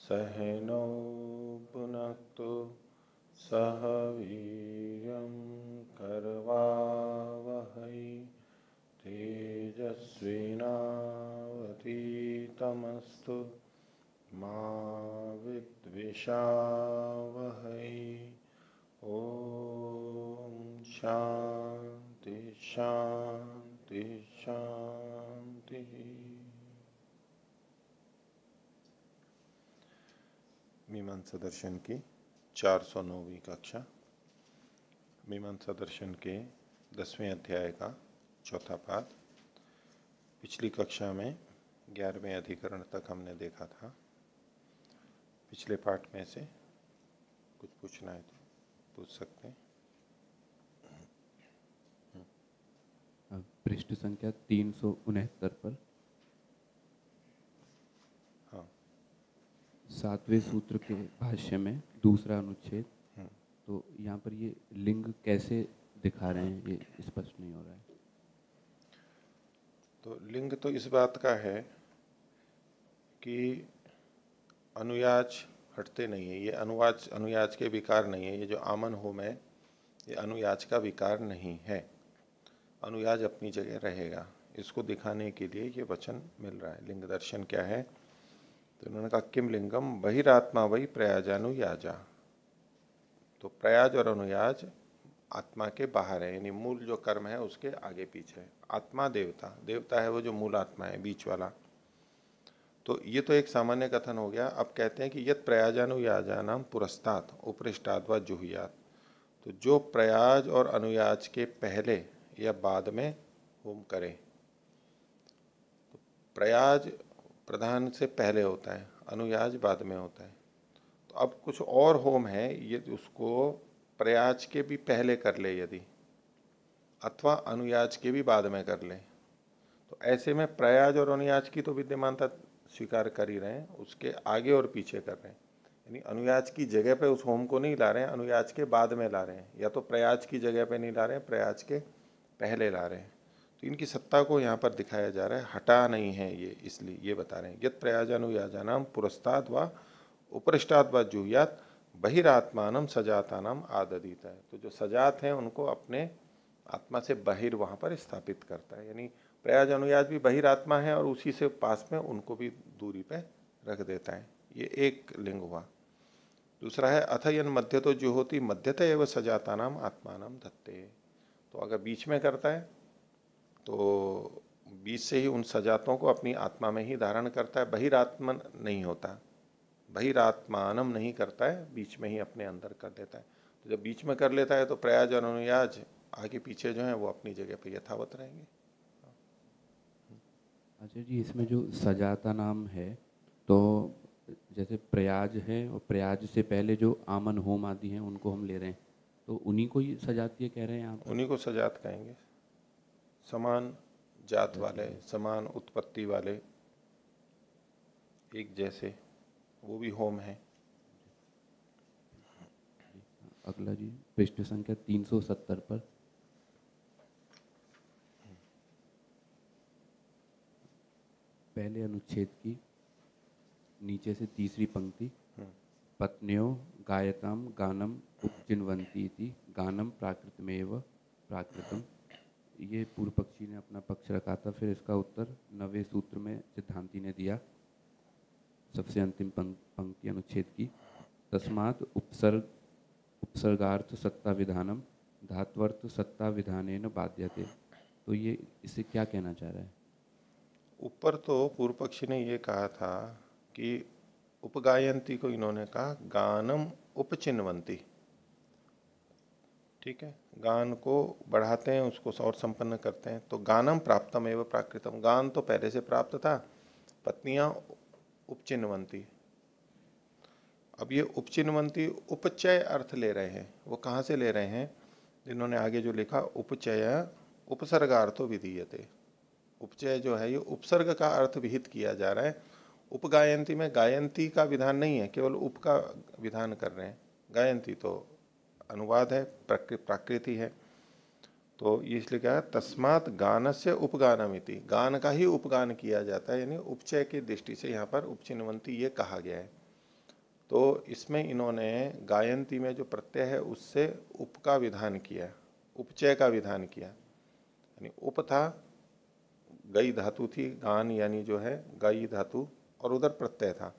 सहनौ भुनक्तु सह वीर्यं करवावहै तेजस्विनावतीतमस्तु मा विद्विषावहै। ओम शांति शांति शांति। मीमांसा दर्शन की 409वीं कक्षा, मीमांसा दर्शन के 10वें अध्याय का चौथा पाद। पिछली कक्षा में 11वें अधिकरण तक हमने देखा था। पिछले पाठ में से कुछ पूछना है तो पूछ सकते हैं। पृष्ठ संख्या 369 पर हाँ, 7वें सूत्र के भाष्य में दूसरा अनुच्छेद, तो यहाँ पर ये लिंग कैसे दिखा रहे हैं ये स्पष्ट नहीं हो रहा है। तो लिंग तो इस बात का है कि अनुयाज हटते नहीं है। ये अनुयाज के विकार नहीं है। ये जो आमन होम है ये अनुयाज का विकार नहीं है। अनुयाज अपनी जगह रहेगा। इसको दिखाने के लिए ये वचन मिल रहा है। लिंग दर्शन क्या है? तो उन्होंने कहा किम लिंगम बहिरात्मा वही प्रयाजानुयाजा। तो प्रयाज और अनुयाज आत्मा के बाहर है, यानी मूल जो कर्म है उसके आगे पीछे है। आत्मा देवता, देवता है वो जो मूल आत्मा है, बीच वाला। तो ये तो एक सामान्य कथन हो गया। अब कहते हैं कि यत प्रयाजानुयाजा नाम पुरस्तात् उपरिष्टात् व जुहुयात्। तो जो प्रयाज और अनुयाज के पहले या बाद में होम करे, तो प्रयाज प्रधान से पहले होता है, अनुयाज बाद में होता है। तो अब कुछ और होम है, ये उसको प्रयाज के भी पहले कर ले यदि, अथवा अनुयाज के भी बाद में कर ले, तो ऐसे में प्रयाज और अनुयाज की तो विद्यमानता स्वीकार कर ही रहे हैं, उसके आगे और पीछे कर रहे हैं। यानी अनुयाज की जगह पे उस होम को नहीं ला रहे हैं, अनुयाज के बाद में ला रहे हैं, या तो प्रयाज की जगह पे नहीं ला रहे हैं, प्रयाज के पहले ला रहे हैं। तो इनकी सत्ता को यहाँ पर दिखाया जा रहा है, हटा नहीं है ये, इसलिए ये बता रहे हैं यत प्रयाजानुयाजानाम पुरस्ताद व उपरिष्टाद व जुहुयात बहिरात्मानम सजातानाम आददित है। तो जो सजात हैं उनको अपने आत्मा से बाहिर वहां पर स्थापित करता है। यानी प्रयाज अनुयाज भी बहिरात्मा है और उसी से पास में उनको भी दूरी पे रख देता है। ये एक लिंग हुआ। दूसरा है अथयन मध्य तो जो होती मध्यत एवं सजाता नाम आत्मानम धत्ते। तो अगर बीच में करता है तो बीच से ही उन सजातों को अपनी आत्मा में ही धारण करता है, बहिरात्मन नहीं होता, बहिरात्मानम नहीं करता है, बीच में ही अपने अंदर कर देता है। तो जब बीच में कर लेता है तो प्रयाज और अनुयाज आगे पीछे जो है वो अपनी जगह पे यथावत रहेंगे। अच्छा जी, इसमें जो सजाता नाम है, तो जैसे प्रयाज है और प्रयाज से पहले जो आमन होम आदि हैं उनको हम ले रहे हैं, तो उन्हीं को ही सजातीय कह रहे हैं यहाँ पर। उन्हीं को सजात कहेंगे, समान जात वाले, समान उत्पत्ति वाले, एक जैसे, वो भी होम है। अगला जी, पृष्ठ संख्या 370 पर पहले अनुच्छेद की नीचे से तीसरी पंक्ति, पत्न्यो गायताम गानम उपचिन्वन्ति इति गानम प्राकृतमेव प्राकृतम। ये पूर्व पक्षी ने अपना पक्ष रखा था, फिर इसका उत्तर 9वें सूत्र में सिद्धांति ने दिया, सबसे अंतिम पंक्ति अनुच्छेद की। तस्मात् उपसर्गार्थ सत्ता विधानम धात्वर्थ सत्ता विधानेन बाध्यते। तो ये इससे क्या कहना चाह रहा है? ऊपर तो पूर्व पक्षी ने ये कहा था कि उपगायंती को इन्होंने कहा गानम उपचिन्वंती। ठीक है, गान को बढ़ाते हैं, उसको और संपन्न करते हैं। तो गानम प्राप्तम एवं प्राकृतम, गान तो पहले से प्राप्त था, पत्नियां उपचिन्वंती। अब ये उपचिन्वंती उपचय अर्थ ले रहे हैं। वो कहाँ से ले रहे हैं? इन्होंने आगे जो लिखा उपचय उपसर्गार्थो विधीयते। उपचय जो है ये उपसर्ग का अर्थ विहित किया जा रहा है। उपगायंती में गायंती का विधान नहीं है, केवल उप का विधान कर रहे हैं। गायंती तो अनुवाद है, प्राकृति है। तो ये इसलिए क्या है, तस्मात गान से उपगानमिति, गान का ही उपगान किया जाता है, यानी उपचय की दृष्टि से यहाँ पर उपचिन्वंती ये कहा गया है। तो इसमें इन्होंने गायंती में जो प्रत्यय है उससे उप का विधान किया, उपचय का विधान किया। यानी उप था, गई धातु थी, गान यानी जो है गाई धातु, और उधर प्रत्यय था।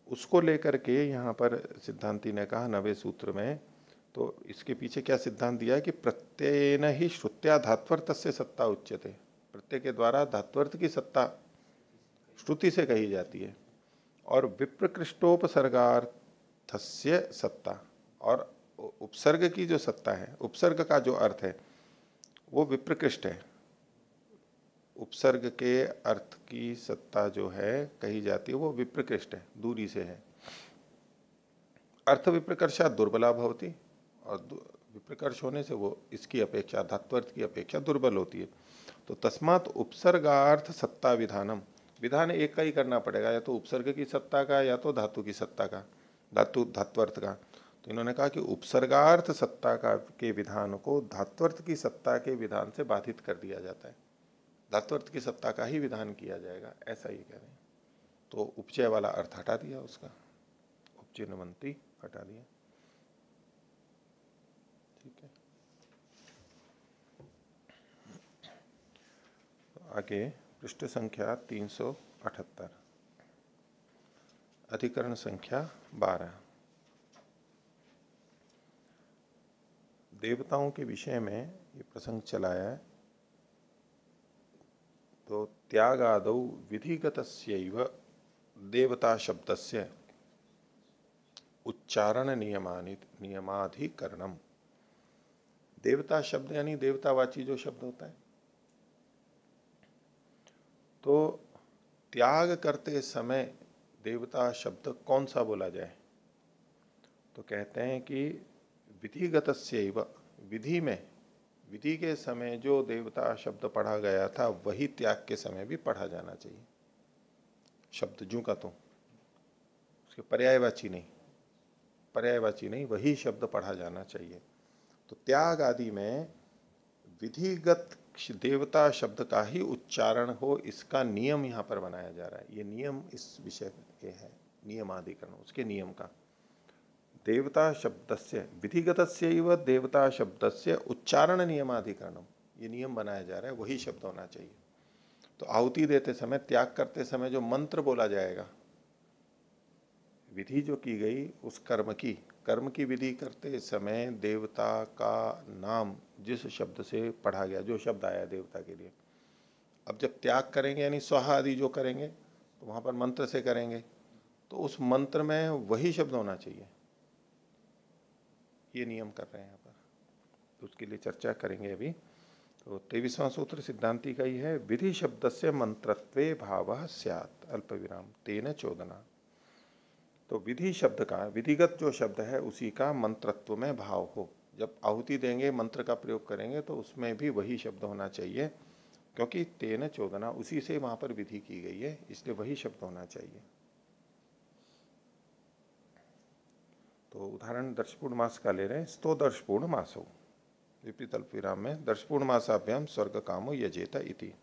उसको लेकर के यहाँ पर सिद्धांति ने कहा नवे सूत्र में, तो इसके पीछे क्या सिद्धांत दिया कि प्रत्ययन ही श्रुत्या धात्वर्थ से सत्ता उच्यते, प्रत्यय के द्वारा धात्वर्थ की सत्ता श्रुति से कही जाती है। और विप्रकृष्टोपसर्गार्थस्य सत्ता, और उपसर्ग की जो सत्ता है, उपसर्ग का जो अर्थ है वो विप्रकृष्ट है। उपसर्ग के अर्थ की सत्ता जो है कही जाती है वो विप्रकृष्ट है, दूरी से है। अर्थ विप्रकर्षा दुर्बला भवती, और विप्रकर्ष होने से वो इसकी अपेक्षा, धात्वर्थ की अपेक्षा दुर्बल होती है। तो तस्मात् उपसर्गार्थ सत्ता विधानम, विधान एक का ही करना पड़ेगा, या तो उपसर्ग की सत्ता का या तो धातु की सत्ता का, धात्वर्थ का। तो इन्होंने कहा कि उपसर्गार्थ सत्ता का के विधान को धात्वर्थ की सत्ता के विधान से बाधित कर दिया जाता है, धात्वर्थ की सत्ता का ही विधान किया जाएगा, ऐसा ही कह रहे हैं। तो उपचय वाला अर्थ हटा दिया, उसका उपचिन्वंती हटा दिया। ठीक है, तो आगे पृष्ठ संख्या 378, अधिकरण संख्या 12। देवताओं के विषय में ये प्रसंग चलाया है। तो त्यागादौ विधिगतस्यैव देवता शब्दस्य उच्चारण नियमाधिकरणम, देवता शब्द यानी देवतावाची जो शब्द होता है। तो त्याग करते समय देवता शब्द कौन सा बोला जाए, तो कहते हैं कि विधिगतस्यैव, विधि में, विधि के समय जो देवता शब्द पढ़ा गया था वही त्याग के समय भी पढ़ा जाना चाहिए। शब्द जू का तो उसके पर्यायवाची नहीं, पर्यायवाची नहीं, वही शब्द पढ़ा जाना चाहिए। तो त्याग आदि में विधिगत देवता शब्द का ही उच्चारण हो, इसका नियम यहाँ पर बनाया जा रहा है। ये नियम इस विषय के है, नियमाधिकरण, उसके नियम का। देवता शब्दस्य विधिगतस्यैव देवता शब्दस्य उच्चारण नियमाधिकरणम, ये नियम बनाया जा रहा है, वही शब्द होना चाहिए। तो आहुति देते समय, त्याग करते समय जो मंत्र बोला जाएगा, विधि जो की गई उस कर्म की विधि करते समय देवता का नाम जिस शब्द से पढ़ा गया, जो शब्द आया देवता के लिए, अब जब त्याग करेंगे यानी स्वाहा आदि जो करेंगे तो वहां पर मंत्र से करेंगे, तो उस मंत्र में वही शब्द होना चाहिए। ये नियम कर रहे हैं यहाँ पर, तो उसके लिए चर्चा करेंगे अभी। तो 23वां सूत्र सिद्धांति का ही है, विधि शब्द से मंत्रत्वे भावः स्यात् अल्प विराम तेन चोदना। तो विधि शब्द का, विधिगत जो शब्द है उसी का मंत्रत्व में भाव हो। जब आहुति देंगे, मंत्र का प्रयोग करेंगे तो उसमें भी वही शब्द होना चाहिए, क्योंकि तेन चोदना, उसी से वहां पर विधि की गई है, इसलिए वही शब्द होना चाहिए। तो उदाहरण दर्शपूर्ण मास का ले रहे हैं, स्तो दर्शपूर्ण मासो, विपरीत अल्प विराम में दर्शपूर्ण मासाभ्याम स्वर्ग कामो यजेत इति।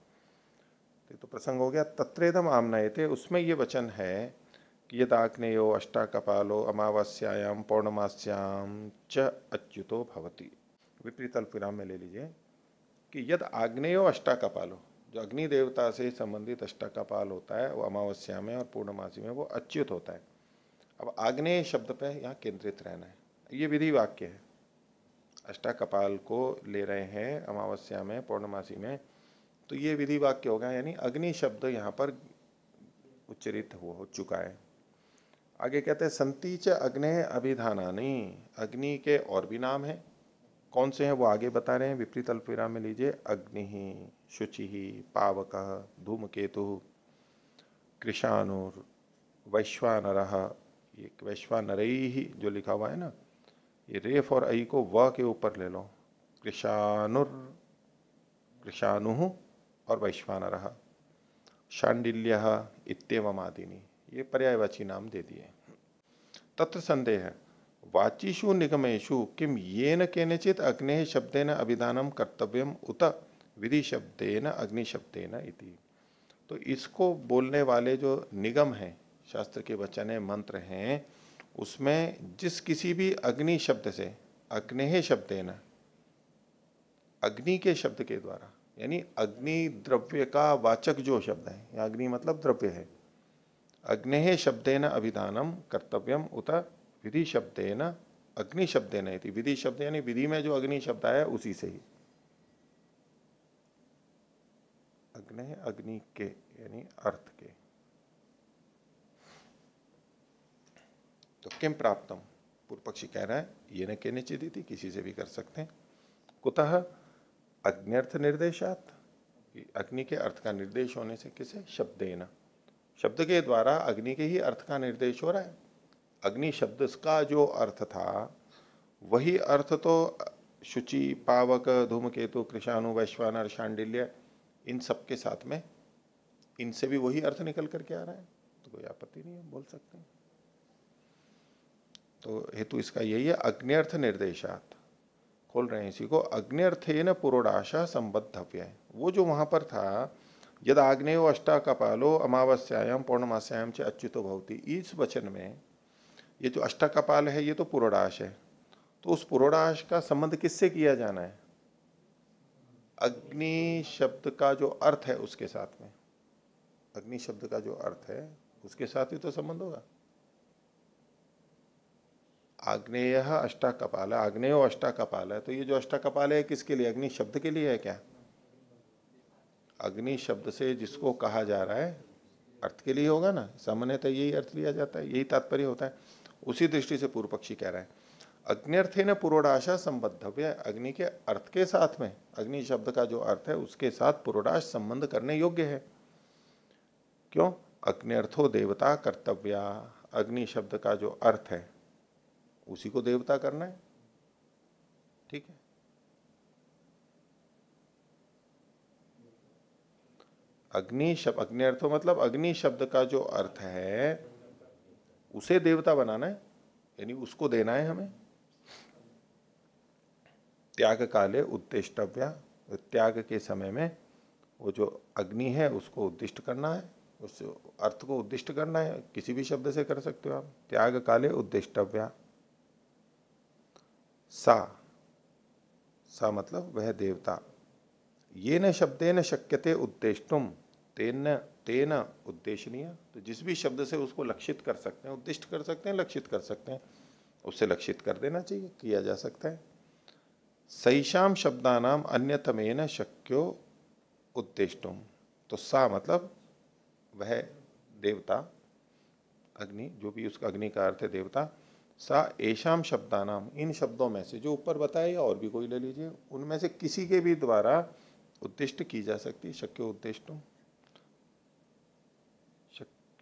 तो प्रसंग हो गया तत्रेदम आमनयते, उसमें ये वचन है कि यदाग्नेयो अष्टाकपालो अमावस्यायाम पौर्णमास्याम च अच्युतो भवति। विपरीत अल्प विराम में ले लीजिए कि यद आग्नेयो अष्टाकपालो, जो अग्नि देवता से संबंधित अष्टाकपाल होता है वो अमावस्या में और पूर्णमासी में वो अच्युत होता है। अब आग्नेय शब्द पे यहाँ केंद्रित रहना है, ये विधि वाक्य है। अष्टाकपाल को ले रहे हैं अमावस्या में पौर्णमासी में, तो ये विधि वाक्य होगा, यानी अग्नि शब्द यहाँ पर उच्चरित हो चुका है। आगे कहते हैं संतीच अग्ने अभिधानानि, अग्नि के और भी नाम है, कौन से हैं वो आगे बता रहे हैं। विपरीत अल्प विराम में लीजिए, अग्नि, शुचि, पावक, धूमकेतु, कृशानुर, वैश्वानर, ये वैश्वानरई ही जो लिखा हुआ है ना, ये रेफ और आई को व के ऊपर ले लो, कृशानुर, कृशानु और वैश्वानर, शांडिल्य इत्येवम आदिनी, ये पर्यायवाची नाम दे दिए। तत्र संदेह, वाचीषु निगमेषु किम येन केनचित अग्ने शब्देन अभिधानम कर्तव्यम उत विधि शब्देन अग्नि शब्देन इति। तो इसको बोलने वाले जो निगम हैं, शास्त्र के वचन है, मंत्र हैं, उसमें जिस किसी भी अग्नि शब्द से, अग्नेह शब्देन, अग्नि के शब्द के द्वारा, यानी अग्नि द्रव्य का वाचक जो शब्द है, या अग्नि मतलब द्रव्य है, अग्नेह शब्देन अभिधानम कर्तव्यम उत विधि शब्देन अग्नि शब्देन इति। विधि शब्द यानी विधि में जो अग्नि शब्द आया उसी से ही, अग्नेह अग्नि के यानी अर्थ के। तो किम प्राप्तम, पूर्व पक्षी कह रहा है ये न के निश्चित थी, किसी से भी कर सकते हैं। कुतः अग्न्यर्थ निर्देशात, अग्नि के अर्थ का निर्देश होने से, किसे, शब्देन, शब्द के द्वारा अग्नि के ही अर्थ का निर्देश हो रहा है। अग्नि शब्द का जो अर्थ था वही अर्थ तो शुचि, पावक, धूमकेतु, कृषाणु, वैश्वानर, शांडिल्य, इन सब के साथ में इनसे भी वही अर्थ निकल करके आ रहा है, तो कोई आपत्ति नहीं है, बोल सकते हैं। तो हेतु इसका यही है, अग्न्यर्थ निर्देशात, खोल रहे हैं इसी को, अग्न्यर्थेन पुरोडाशा संबद्धव्य है। वो जो वहां पर था, यद आग्नेयो अष्टा कपालो अमावस्यायाम पौर्णमास्यायाम च अच्युतो भवति, इस वचन में ये जो अष्टा कपाल है ये तो पुरोडाश है, तो उस पुरोडाश का संबंध किससे किया जाना है, अग्नि शब्द का जो अर्थ है उसके साथ में, अग्नि शब्द का जो अर्थ है उसके साथ ही तो संबंध होगा। आग्नेय अष्टा कपाल, आग्नेयो अष्टा कपाल है, तो ये जो अष्टा कपाल है किसके लिए, अग्नि शब्द के लिए है क्या, अग्नि शब्द से जिसको कहा जा रहा है अर्थ के लिए होगा ना, सामान्यतः यही अर्थ लिया जाता है, यही तात्पर्य होता है। उसी दृष्टि से पूर्व पक्षी कह रहा है अग्न्यर्थे न पुरोडाशा संबद्धव्य, अग्नि के अर्थ के साथ में, अग्नि शब्द का जो अर्थ है उसके साथ पुरोडाश संबंध करने योग्य है। क्यों, अग्न्यर्थो देवता कर्तव्या, अग्नि शब्द का जो अर्थ है उसी को देवता करना है, ठीक है। अग्नि शब्द, अग्न्यर्थो मतलब अग्नि शब्द का जो अर्थ है उसे देवता बनाना है, यानी उसको देना है हमें। त्याग काले उद्दिष्टव्या, त्याग के समय में वो जो अग्नि है उसको उद्दिष्ट करना है, उस अर्थ को उद्दिष्ट करना है, किसी भी शब्द से कर सकते हो आप। त्याग काले उद्दिष्टव्या, सा, सा मतलब वह देवता, ये न शब्दे न शक्यते उद्देष्टुम, तेन तेन उद्देशनीय, तो जिस भी शब्द से उसको लक्षित कर सकते हैं, उद्दिष्ट कर सकते हैं, लक्षित कर सकते हैं, उससे लक्षित कर देना चाहिए, किया जा सकता है। सैषाम शब्दानाम अन्यतमेन शक्यो उद्देष्टुम, तो सा मतलब वह देवता, अग्नि, जो भी उसका अग्नि का अर्थ है देवता, सा एशाम शब्दानाम, इन शब्दों में से जो ऊपर बताया और भी कोई ले लीजिए, उनमें से किसी के भी द्वारा उद्दिष्ट की जा सकती, शक्यो उद्देष्टुम,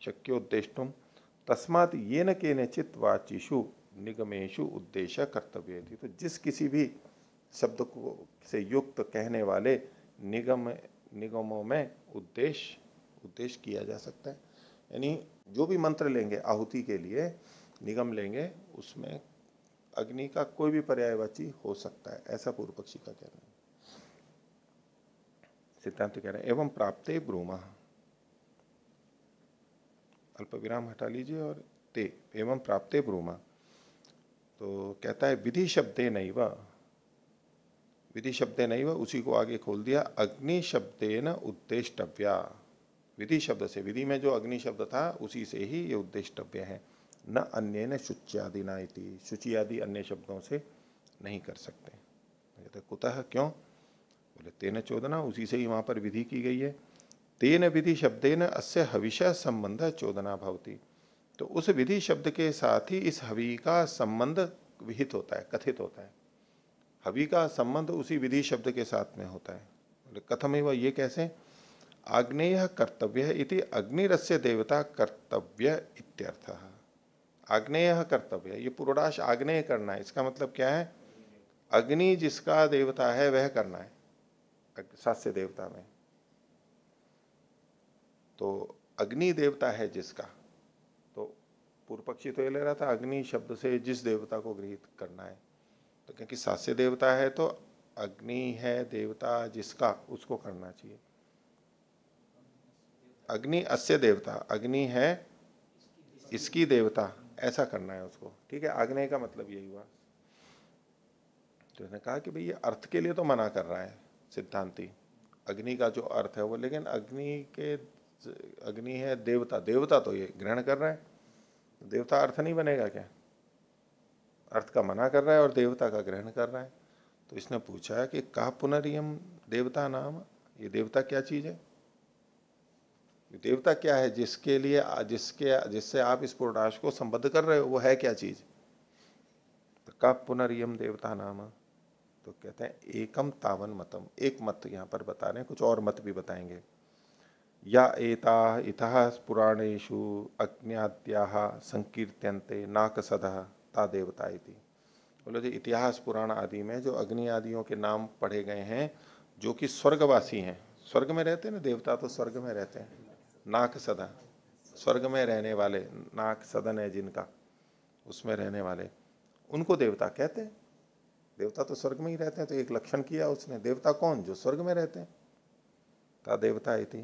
शक्योद्देष्टुम, तस्मात् ये न केनचित वाचिषु निगमेशु उद्देश्य कर्तव्य थी, तो जिस किसी भी शब्द को से युक्त कहने वाले निगमों में उद्देश्य किया जा सकता है। यानी जो भी मंत्र लेंगे आहुति के लिए, निगम लेंगे, उसमें अग्नि का कोई भी पर्यायवाची हो सकता है, ऐसा पूर्व पक्षी का कहना है। सिद्धांत कह रहे हैं एवं प्राप्ते ब्रूम, अल्प विराम हटा लीजिए, और ते एवं प्राप्ते ब्रूम, तो कहता है विधि शब्दे नैव, विधि शब्दे नैव, उसी को आगे खोल दिया, अग्नि शब्देन उद्देष्टव्या, विधि शब्द से, विधि में जो अग्नि शब्द था उसी से ही ये उद्देष्टव्य है, न अन्य न शुच्यादि ना इति, शुचि आदि अन्य शब्दों से नहीं कर सकते। कहते कुतः, क्यों, बोले तेन चोदना, उसी से ही वहां पर विधि की गई है। तेन विधि शब्देन अस्य हविषा संबंध चोदना भवति, तो उस विधि शब्द के साथ ही इस हवि का संबंध विहित होता है, कथित होता है। हवि का संबंध उसी विधि शब्द के साथ में होता है। कथम एवं, ये कैसे, आग्नेय कर्तव्य इति अग्निरस्य देवता कर्तव्य इत्यर्थः, आग्नेय कर्तव्य, ये पुरोडाश आग्नेय करना है, इसका मतलब क्या है, अग्नि जिसका देवता है वह करना है, सास्य देवता में तो अग्नि देवता है जिसका, तो पूर्व पक्षी तो ये ले रहा था अग्नि शब्द से जिस देवता को गृहीत करना है, तो क्योंकि सास्य देवता है तो अग्नि है देवता जिसका, उसको करना चाहिए। अग्नि अस्य देवता, अग्नि है इसकी देवता, ऐसा करना है उसको, ठीक है। आग्नेय का मतलब यही हुआ। तो उसने कहा कि भाई ये अर्थ के लिए तो मना कर रहा है सिद्धांती, अग्नि का जो अर्थ है वो, लेकिन अग्नि है देवता, देवता तो ये ग्रहण कर रहा है, देवता अर्थ नहीं बनेगा क्या? अर्थ का मना कर रहा है और देवता का ग्रहण कर रहा है। तो इसने पूछा कि का पुनरियम देवता नाम, ये देवता क्या चीज है? देवता क्या है जिसके लिए जिससे आप इस पूर्णाश को संबद्ध कर रहे हो, वो है क्या चीज? तो का पुनरियम देवता नाम, तो कहते हैं एकम तावन मतम, एक मत यहां पर बता रहे हैं, कुछ और मत भी बताएंगे। या एता इतिहास पुराणेषु अज्ञात्याः संकीर्त्यन्ते नाकसदः ता देवता इति। बोलो जी, इतिहास पुराण आदि में जो अग्नि आदियों के नाम पढ़े गए हैं जो कि स्वर्गवासी हैं, स्वर्ग में रहते हैं ना देवता, तो स्वर्ग में रहते हैं, नाक सदा, स्वर्ग में रहने वाले, नाक सदन है जिनका, उसमें रहने वाले, उनको देवता कहते हैं। देवता तो स्वर्ग में ही रहते हैं, तो एक लक्षण किया उसने, देवता कौन? जो स्वर्ग में रहते हैं, ता देवता इति।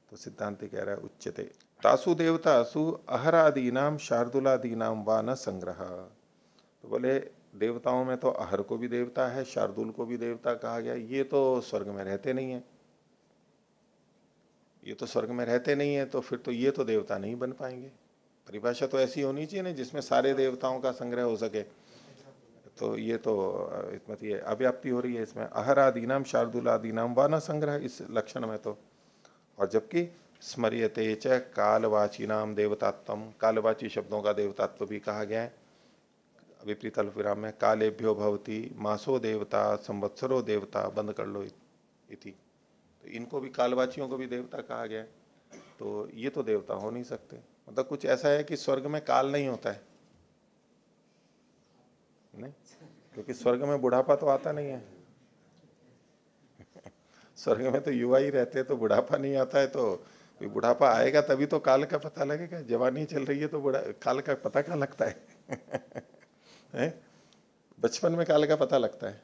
तो सिद्धांति कह रहा है उच्चते तासु देवतासु अहरादीनाम शार्दुलादीनाम वा न संग्रह। तो बोले देवताओं में तो अहर को भी देवता है, शार्दुल को भी देवता कहा गया, ये तो स्वर्ग में रहते नहीं है, ये तो स्वर्ग में रहते नहीं है, तो फिर तो ये तो देवता नहीं बन पाएंगे। परिभाषा तो ऐसी होनी चाहिए ना जिसमें सारे देवताओं का संग्रह हो सके। तो ये तो मतलब ये अव्याप्ति हो रही है इसमें, अहरादीनाम शार्दुलादीनाम वा न संग्रह, इस लक्षण में तो। और जबकि स्मर्यते च कालवाची नाम देवतात्म, कालवाची शब्दों का देवतात्व भी कहा गया है विपरीत अल्पविराम में, कालेभ्यो भवती मासो देवता संवत्सरो देवता, बंद कर लो इति। तो इनको भी, कालवाचियों को भी देवता कहा गया है। तो ये तो देवता हो नहीं सकते, मतलब कुछ ऐसा है कि स्वर्ग में काल नहीं होता है, नहीं, क्योंकि स्वर्ग में बुढ़ापा तो आता नहीं है। स्वर्ग में तो युवा ही रहते हैं, तो बुढ़ापा नहीं आता है, तो बुढ़ापा आएगा तभी तो काल का पता लगेगा। जवानी चल रही है तो काल का पता क्या लगता है? बचपन में काल का पता लगता है,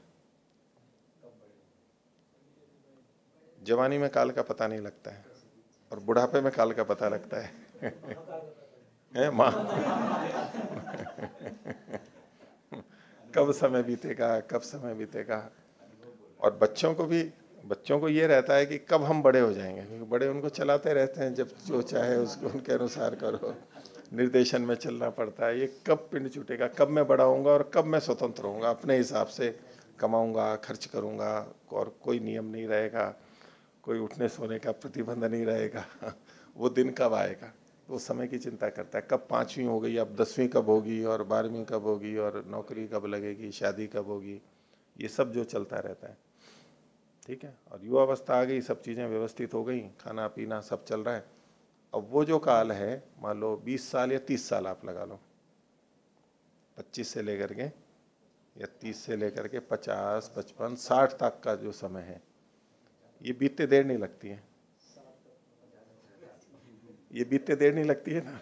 जवानी में काल का पता नहीं लगता है, और बुढ़ापे में काल का पता लगता है माँ कब समय बीतेगा, कब समय बीतेगा। और बच्चों को ये रहता है कि कब हम बड़े हो जाएंगे, क्योंकि बड़े उनको चलाते रहते हैं, जब जो चाहे उसको उनके अनुसार करो, निर्देशन में चलना पड़ता है। ये कब पिंड छूटेगा, कब मैं बड़ा होऊंगा और कब मैं स्वतंत्र होऊंगा, अपने हिसाब से कमाऊंगा, खर्च करूंगा, और कोई नियम नहीं रहेगा, कोई उठने सोने का प्रतिबंध नहीं रहेगा। वो दिन कब आएगा, तो उस समय की चिंता करता है, कब 5वीं हो गई, अब 10वीं कब होगी, और 12वीं कब होगी, और नौकरी कब लगेगी, शादी कब होगी, ये सब जो चलता रहता है, ठीक है। और युवावस्था आ गई, सब चीजें व्यवस्थित हो गई, खाना पीना सब चल रहा है। अब वो जो काल है, मान लो 20 साल या 30 साल आप लगा लो, 25 से लेकर के या 30 से लेकर के 50, 55, 60 तक का जो समय है, ये बीतते देर नहीं लगती है, ये बीतते देर नहीं लगती है ना।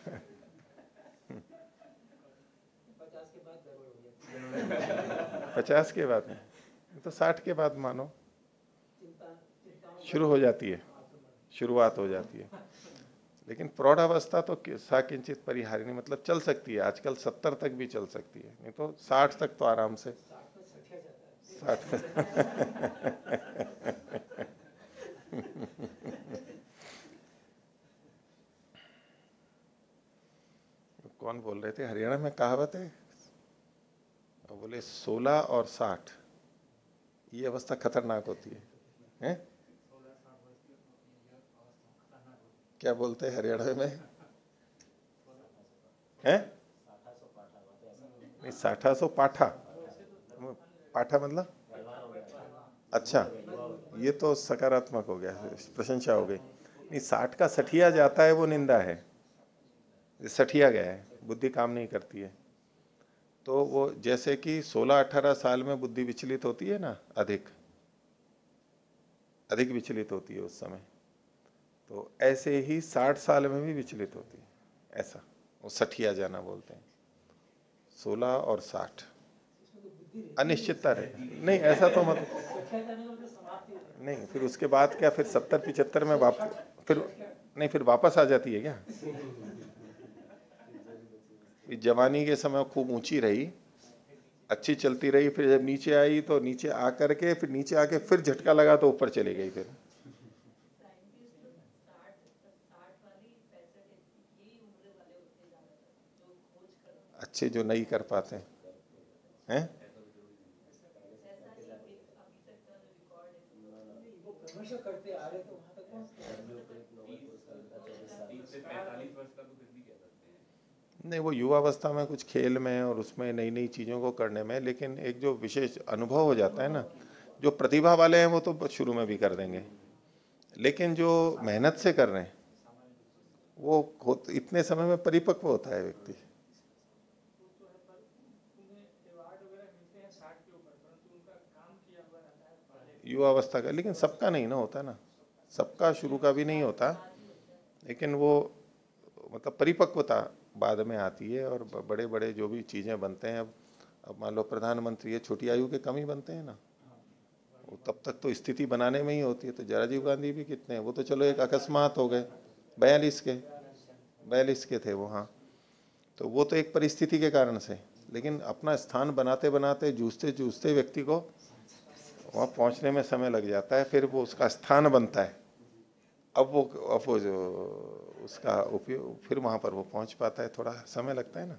50 के बाद में, तो 60 के बाद मानो शुरू हो जाती है, शुरुआत हो जाती है। लेकिन प्रौढ़ावस्था तो साकिंचित परिहारिणी, मतलब चल सकती है, आजकल 70 तक भी चल सकती है, नहीं तो 60 तक तो आराम से 60 कौन बोल रहे थे, हरियाणा में कहावत है, बोले 16 और 60 ये अवस्था खतरनाक होती है, हैं? क्या बोलते हैं हरियाणा में, हैं? नहीं, 60 पाठा, पाठा मतलब अच्छा, ये तो सकारात्मक हो गया, प्रशंसा हो गई। नहीं, 60 का सठिया जाता है वो निंदा है, सठिया गया है, बुद्धि काम नहीं करती है। तो वो जैसे कि 16-18 साल में बुद्धि विचलित होती है ना, अधिक विचलित होती है उस समय, तो ऐसे ही 60 साल में भी विचलित होती है, ऐसा वो सठिया जाना बोलते हैं। 16 और 60 अनिश्चितता रहे, नहीं ऐसा तो मत, नहीं फिर उसके बाद क्या, फिर 70-75 में फिर नहीं, फिर वापस आ जाती है क्या? इस जवानी के समय खूब ऊंची रही, अच्छी चलती रही, फिर जब नीचे आई तो नीचे आकर के फिर नीचे आके फिर झटका लगा तो ऊपर चली गई फिर। अच्छे जो नहीं कर पाते हैं। नहीं, वो युवावस्था में कुछ खेल में और उसमें नई नई चीजों को करने में, लेकिन एक जो विशेष अनुभव हो जाता है ना, जो प्रतिभा वाले हैं वो तो शुरू में भी कर देंगे, लेकिन जो मेहनत से कर रहे हैं वो इतने समय में परिपक्व होता है व्यक्ति। युवावस्था का, लेकिन सबका नहीं ना होता ना, सबका शुरू का भी नहीं होता, लेकिन वो मतलब परिपक्वता बाद में आती है। और बड़े बड़े जो भी चीजें बनते हैं, अब मान लो प्रधानमंत्री है, छोटी आयु के कम ही बनते हैं ना, वो तब तक तो स्थिति बनाने में ही होती है। तो राजीव गांधी भी कितने हैं, वो तो चलो एक अकस्मात हो गए, 42 के थे वो, हाँ। तो वो तो एक परिस्थिति के कारण से, लेकिन अपना स्थान बनाते बनाते जूझते जूझते व्यक्ति को वहां पहुंचने में समय लग जाता है, फिर वो उसका स्थान बनता है। अब वो जो उसका उपयोग फिर वहां पर वो पहुंच पाता है, थोड़ा समय लगता है ना।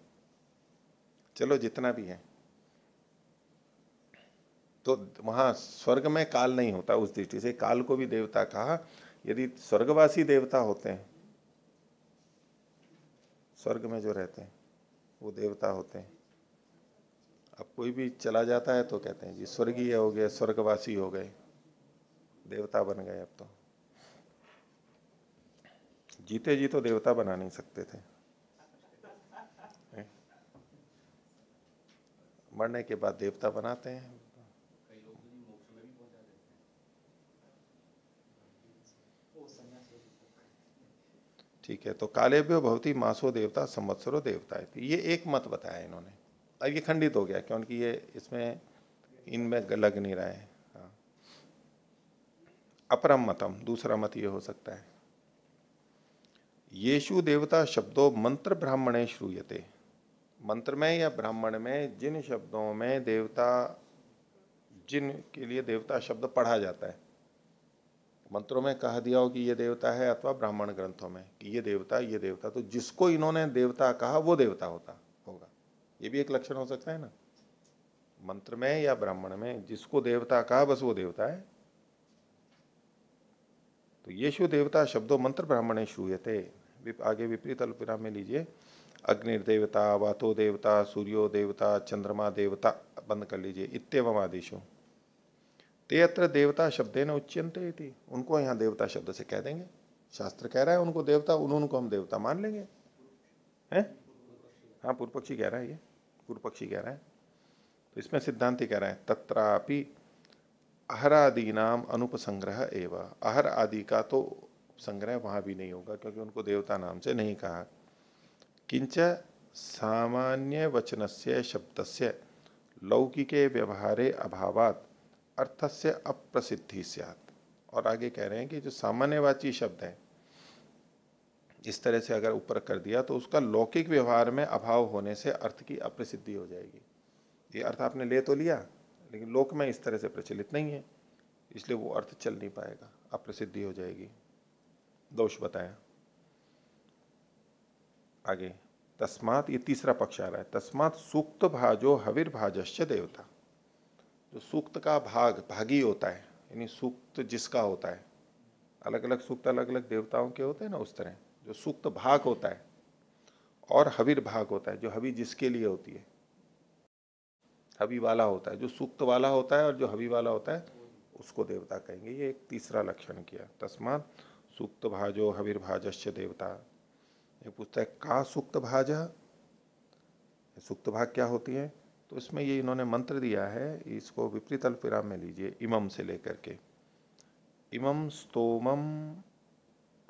चलो जितना भी है, तो वहां स्वर्ग में काल नहीं होता, उस दृष्टि से काल को भी देवता कहा। यदि स्वर्गवासी देवता होते हैं, स्वर्ग में जो रहते हैं वो देवता होते हैं। अब कोई भी चला जाता है तो कहते हैं जी स्वर्गीय हो गए, स्वर्गवासी हो गए, देवता बन गए। अब तो जीते जी तो देवता बना नहीं सकते थे, मरने के बाद देवता बनाते हैं। ठीक है, तो कालेभ्यो भवती मासो देवता संवत्सरो देवता है, ये एक मत बताया इन्होंने। अब ये खंडित हो गया क्योंकि ये इसमें इनमें लग नहीं रहा है। हाँ। अपरम मतम, दूसरा मत ये हो सकता है, येषु देवता शब्दों मंत्र ब्राह्मणे श्रूयते, मंत्र में या ब्राह्मण में जिन शब्दों में देवता, जिन के लिए देवता शब्द पढ़ा जाता है, मंत्रों में कहा दिया हो कि ये देवता है, अथवा ब्राह्मण ग्रंथों में कि ये देवता ये देवता, तो जिसको इन्होंने देवता कहा वो देवता होता होगा, ये भी एक लक्षण हो सकता है ना। मंत्र में या ब्राह्मण में जिसको देवता कहा बस वो देवता है। तो येषु देवता शब्दों मंत्र ब्राह्मणे श्रूयते, आगे विपरीत अल्पविराम में लीजिए, अग्निर्देवता, वातो देवता, सूर्यो देवता, चंद्रमा देवता, बंद कर लीजिए, इत्यवम आदेशो ते अत्र देवता शब्देन उच्यन्ते इति, उनको यहाँ देवता शब्द से कह देंगे। शास्त्र कह रहा है उनको देवता, उनको हम देवता मान लेंगे, हैं? हाँ, पूर्व पक्षी कह रहा है, ये पूर्व पक्षी कह रहा है। तो इसमें सिद्धांति कह रहा है तत्रापि अहरादि नाम अनुपसंग्रह एवं, अहर आदि का तो संग्रह वहां भी नहीं होगा क्योंकि उनको देवता नाम से नहीं कहा। किंच सामान्य वचनस्य शब्दस्य लौकिके व्यवहारे अभावात अर्थस्य अप्रसिद्धि स्यात्, और आगे कह रहे हैं कि जो सामान्यवाची शब्द है इस तरह से अगर ऊपर कर दिया तो उसका लौकिक व्यवहार में अभाव होने से अर्थ की अप्रसिद्धि हो जाएगी। ये अर्थ आपने ले तो लिया लेकिन लोक में इस तरह से प्रचलित नहीं है, इसलिए वो अर्थ चल नहीं पाएगा, अप्रसिद्धि हो जाएगी, दोष बताया। आगे तस्मात, ये तीसरा पक्ष आ रहा है, तस्मात सूक्त भाजो हविर्भाजश्च देवता, जो सूक्त का भाग भागी होता है, यानी सूक्त जिसका होता है, अलग अलग सूक्त अलग अलग देवताओं के होते हैं ना, उस तरह जो सूक्त भाग होता है और हविर भाग होता है, जो हवि जिसके लिए होती है, हवि वाला होता है, जो सूक्त वाला होता है और जो हवि वाला होता है उसको देवता कहेंगे। ये एक तीसरा लक्षण किया, तस्मात सूक्त भाजो हविर्भाजश्च देवता। ये पूछता है का सूक्त भाज, सूक्त भाग क्या होती है, तो इसमें ये इन्होंने मंत्र दिया है, इसको विपरीत अल्पविराम में लीजिए, इमम से लेकर के, इमम स्तोमम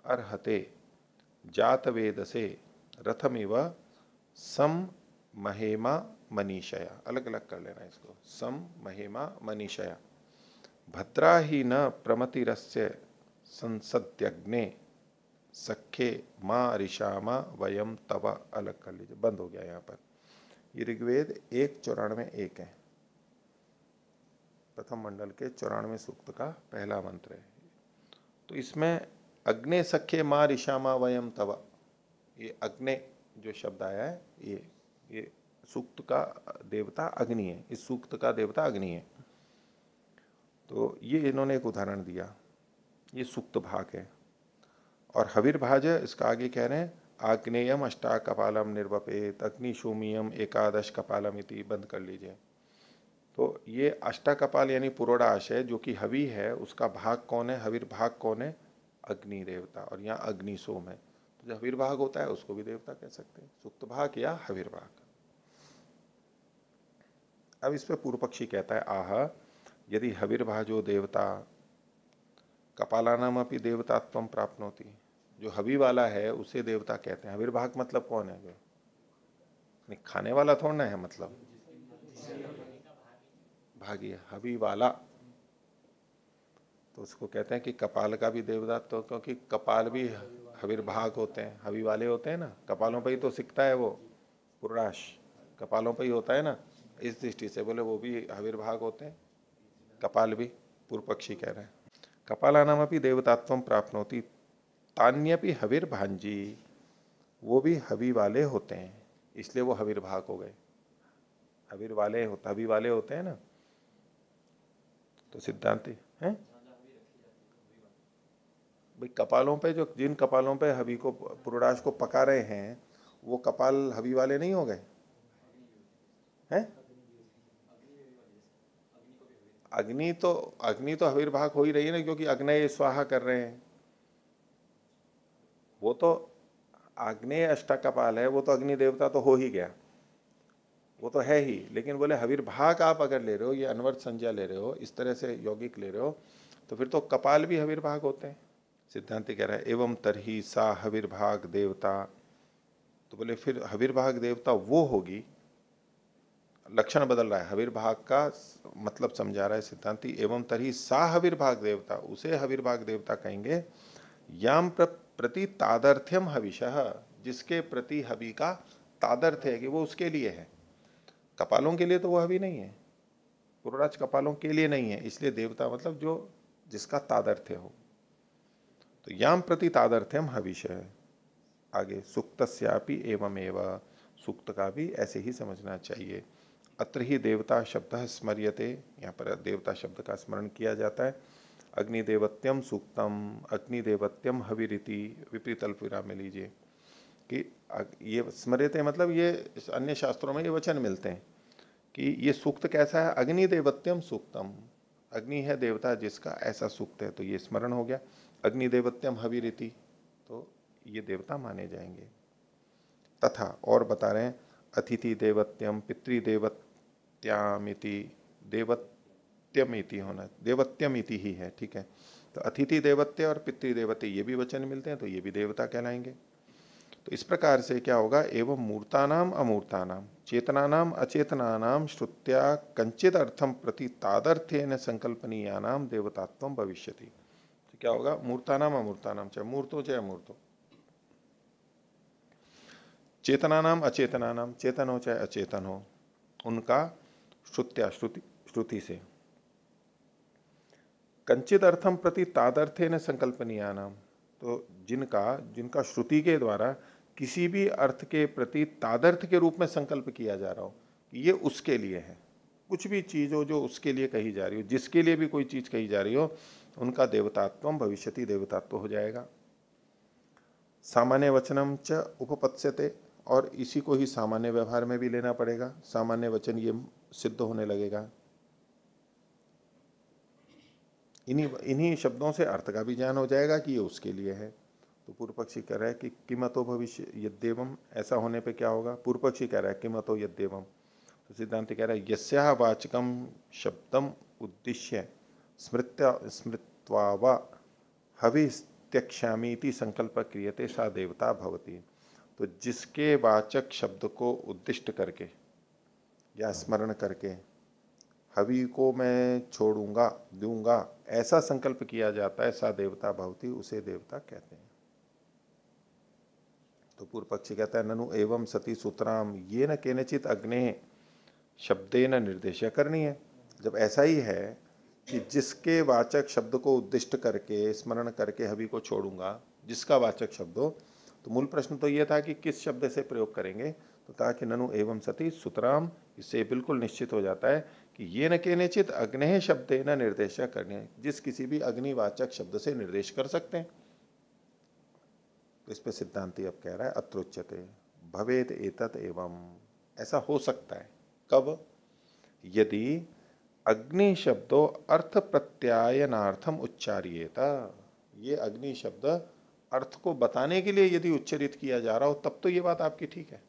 अर्हते जात वेद से रथमिव सम महेमा मनीषया, अलग अलग कर लेना इसको, सम महेमा मनीषया भद्रा ही न प्रमतिरस्य संसद्यग्ने सखे माँ ऋषामा वयम तव, अलग कर लीजिए, बंद हो गया यहाँ पर। ये ऋग्वेद 1:94 है, प्रथम मंडल के 94 सूक्त का पहला मंत्र है। तो इसमें अग्ने सखे माँ ऋषामा वयम तव, ये अग्ने जो शब्द आया है ये सूक्त का देवता अग्नि है, इस सूक्त का देवता अग्नि है। तो ये इन्होंने एक उदाहरण दिया, ये सूक्त भाग है। और हविर्भाज इसका आगे कह रहे हैं आग्नेयम अष्टा कपालम निर्वपेत अग्निशूमियम एकादश कपालम इति, बंद कर लीजिए। तो ये अष्टा कपाल यानी पुरोडाश है, जो कि हवि है, उसका भाग कौन है, हविर्भाग कौन है, अग्नि देवता। और यहाँ अग्निशोम है, तो जो हविर्भाग होता है उसको भी देवता कह सकते हैं, सुक्त भाग या हविर्भाग। अब इस पे पूर्व पक्षी कहता है आह यदि हविर्भाजो देवता कपालानाम अपनी देवतात्वम प्राप्नोति, जो हवि वाला है उसे देवता कहते हैं। हविर्भाग मतलब कौन है, जो नहीं खाने वाला थोड़ा ना है, मतलब भागी है हवि वाला, तो उसको कहते हैं कि कपाल का भी देवता, तो क्योंकि कपाल भी हविर्भाग होते हैं, हवि वाले होते हैं ना, कपालों पर ही तो सिकता है वो पुराश, कपालों पर ही होता है ना, इस दृष्टि से बोले वो भी हविर्भाग होते हैं, कपाल भी। पूर्व पक्षी कह रहे हैं कपालानाम अपनी देवतात्वम प्राप्नोति तान्यपि हविर्भांजी, वो भी हवि वाले होते हैं, इसलिए वो हविर्भाग हो गए। हवि वाले होते हैं ना, तो सिद्धांति है भाई कपालों पे, जो जिन कपालों पे हवि को पुरोडाश को पका रहे हैं वो कपाल हवि वाले नहीं हो गए हैं। अग्नि तो हविर्भाग हो ही रही है ना, क्योंकि अग्नय स्वाहा कर रहे हैं, वो तो आग्नेय अष्टकपाल है, वो तो अग्नि देवता तो हो ही गया, वो तो है ही। लेकिन बोले हविर्भाग आप अगर ले रहे हो, ये अनवर्त संज्ञा ले रहे हो, इस तरह से यौगिक ले रहे हो, तो फिर तो कपाल भी हविर्भाग होते हैं। सिद्धांति कह रहा है एवं तरही सा हविर्भाग देवता, तो बोले फिर हविर्भाग देवता वो होगी, लक्षण बदल रहा है, हविर्भाग का मतलब समझा रहा है सिद्धांति। एवं तरही सा हविर्भाग देवता, उसे हविर्भाग देवता कहेंगे याम प्रति तादर्थ्यम हविषः, जिसके प्रति हवि का तादर्थ है कि वो उसके लिए है। कपालों के लिए तो वो हवि नहीं है, पुरोराज कपालों के लिए नहीं है, इसलिए देवता मतलब जो जिसका तादर्थ्य हो। तो याम प्रति तादर्थ्यम हविषः, आगे सुक्तस्यापि एवमेव, सुक्त का भी ऐसे ही समझना चाहिए। अत्र ही देवता शब्द स्मर्यते, यहाँ पर देवता शब्द का स्मरण किया जाता है। अग्निदेवत्यम सूक्तम, अग्निदेवत्यम हविरिति, विपरीत अल्पविराम में लीजिए कि ये स्मर्यते मतलब ये अन्य शास्त्रों में ये वचन मिलते हैं कि ये सूक्त कैसा है, अग्निदेवत्यम सूक्तम, अग्नि है देवता जिसका ऐसा सूक्त है, तो ये स्मरण हो गया। अग्निदेवत्यम हविरिति, तो ये देवता माने जाएंगे। तथा और बता रहे हैं अतिथि देवत्यम पितृदेवत्यामिति, देवत्यमिति होना, देवत्यमिति ही है, ठीक है। तो अतिथि देवत्य और पितृदेवत्य ये भी वचन मिलते हैं, तो ये भी देवता कहलाएंगे। तो इस प्रकार से क्या होगा, एवं मूर्तानाम अमूर्तानाम चेतनानाम अचेतनानाम श्रुत्या कंचित अर्थम प्रति तादर्थ्येन संकल्पनीयानाम देवतात्वम भविष्यति। तो क्या होगा, मूर्तानाम अमूर्तानाम, चाहे मूर्तो चाहे अमूर्तो, चेतना नाम अचेतना नाम, चेतन हो चाहे अचेतन हो, उनका श्रुत्या श्रुति से कंचित अर्थम प्रति तादर्थे न संकल्पनीय नाम, तो जिनका श्रुति के द्वारा किसी भी अर्थ के प्रति तादर्थ के रूप में संकल्प किया जा रहा हो कि ये उसके लिए है, कुछ भी चीज हो जो उसके लिए कही जा रही हो, जिसके लिए भी कोई चीज कही जा रही हो, उनका देवतात्वम भविष्यति, देवतात्व हो जाएगा। सामान्य वचनम च उपपत्स्यते, और इसी को ही सामान्य व्यवहार में भी लेना पड़ेगा, सामान्य वचन ये सिद्ध होने लगेगा। इन्हीं शब्दों से अर्थ का भी ज्ञान हो जाएगा कि ये उसके लिए है। तो पूर्व पक्षी कह रहा है कि किमतो भविष्य यद्देवम, ऐसा होने पे क्या होगा, पूर्व पक्षी कह रहा है किमतो यद्देवम, तो सिद्धांत कह रहा है यस्या वाचकम शब्दम उद्दिश्य स्मृत्वा व हविस्त्यक्षामीति संकल्प क्रियते सा देवता भवती। तो जिसके वाचक शब्द को उद्दिष्ट करके या स्मरण करके हवि को मैं छोड़ूंगा दूंगा ऐसा संकल्प किया जाता है, सा देवता भवती, उसे देवता कहते हैं। तो पूर्व पक्षी कहता है ननु एवं सती सूत्राम ये न केनचित अग्ने शब्दे न निर्देश करनी है। जब ऐसा ही है कि जिसके वाचक शब्द को उद्दिष्ट करके स्मरण करके हवि को छोड़ूंगा, जिसका वाचक शब्द हो, तो मूल प्रश्न तो यह था कि किस शब्द से प्रयोग करेंगे, तो कहा कि ननु एवं सती सुतराम। इससे बिल्कुल निश्चित हो जाता है कि ये न केनचित अग्नि शब्दे न निर्देश करने, जिस किसी भी अग्निवाचक शब्द से निर्देश कर सकते हैं। तो इस पे सिद्धांति अब कह रहा है अत्रोच्यते भवेद एतत एवं, ऐसा हो सकता है। कब? यदि अग्नि शब्दों अर्थ प्रत्यायनार्थम उच्चार्येता, ये अग्नि शब्द अर्थ को बताने के लिए यदि उच्चरित किया जा रहा हो तब तो ये बात आपकी ठीक है।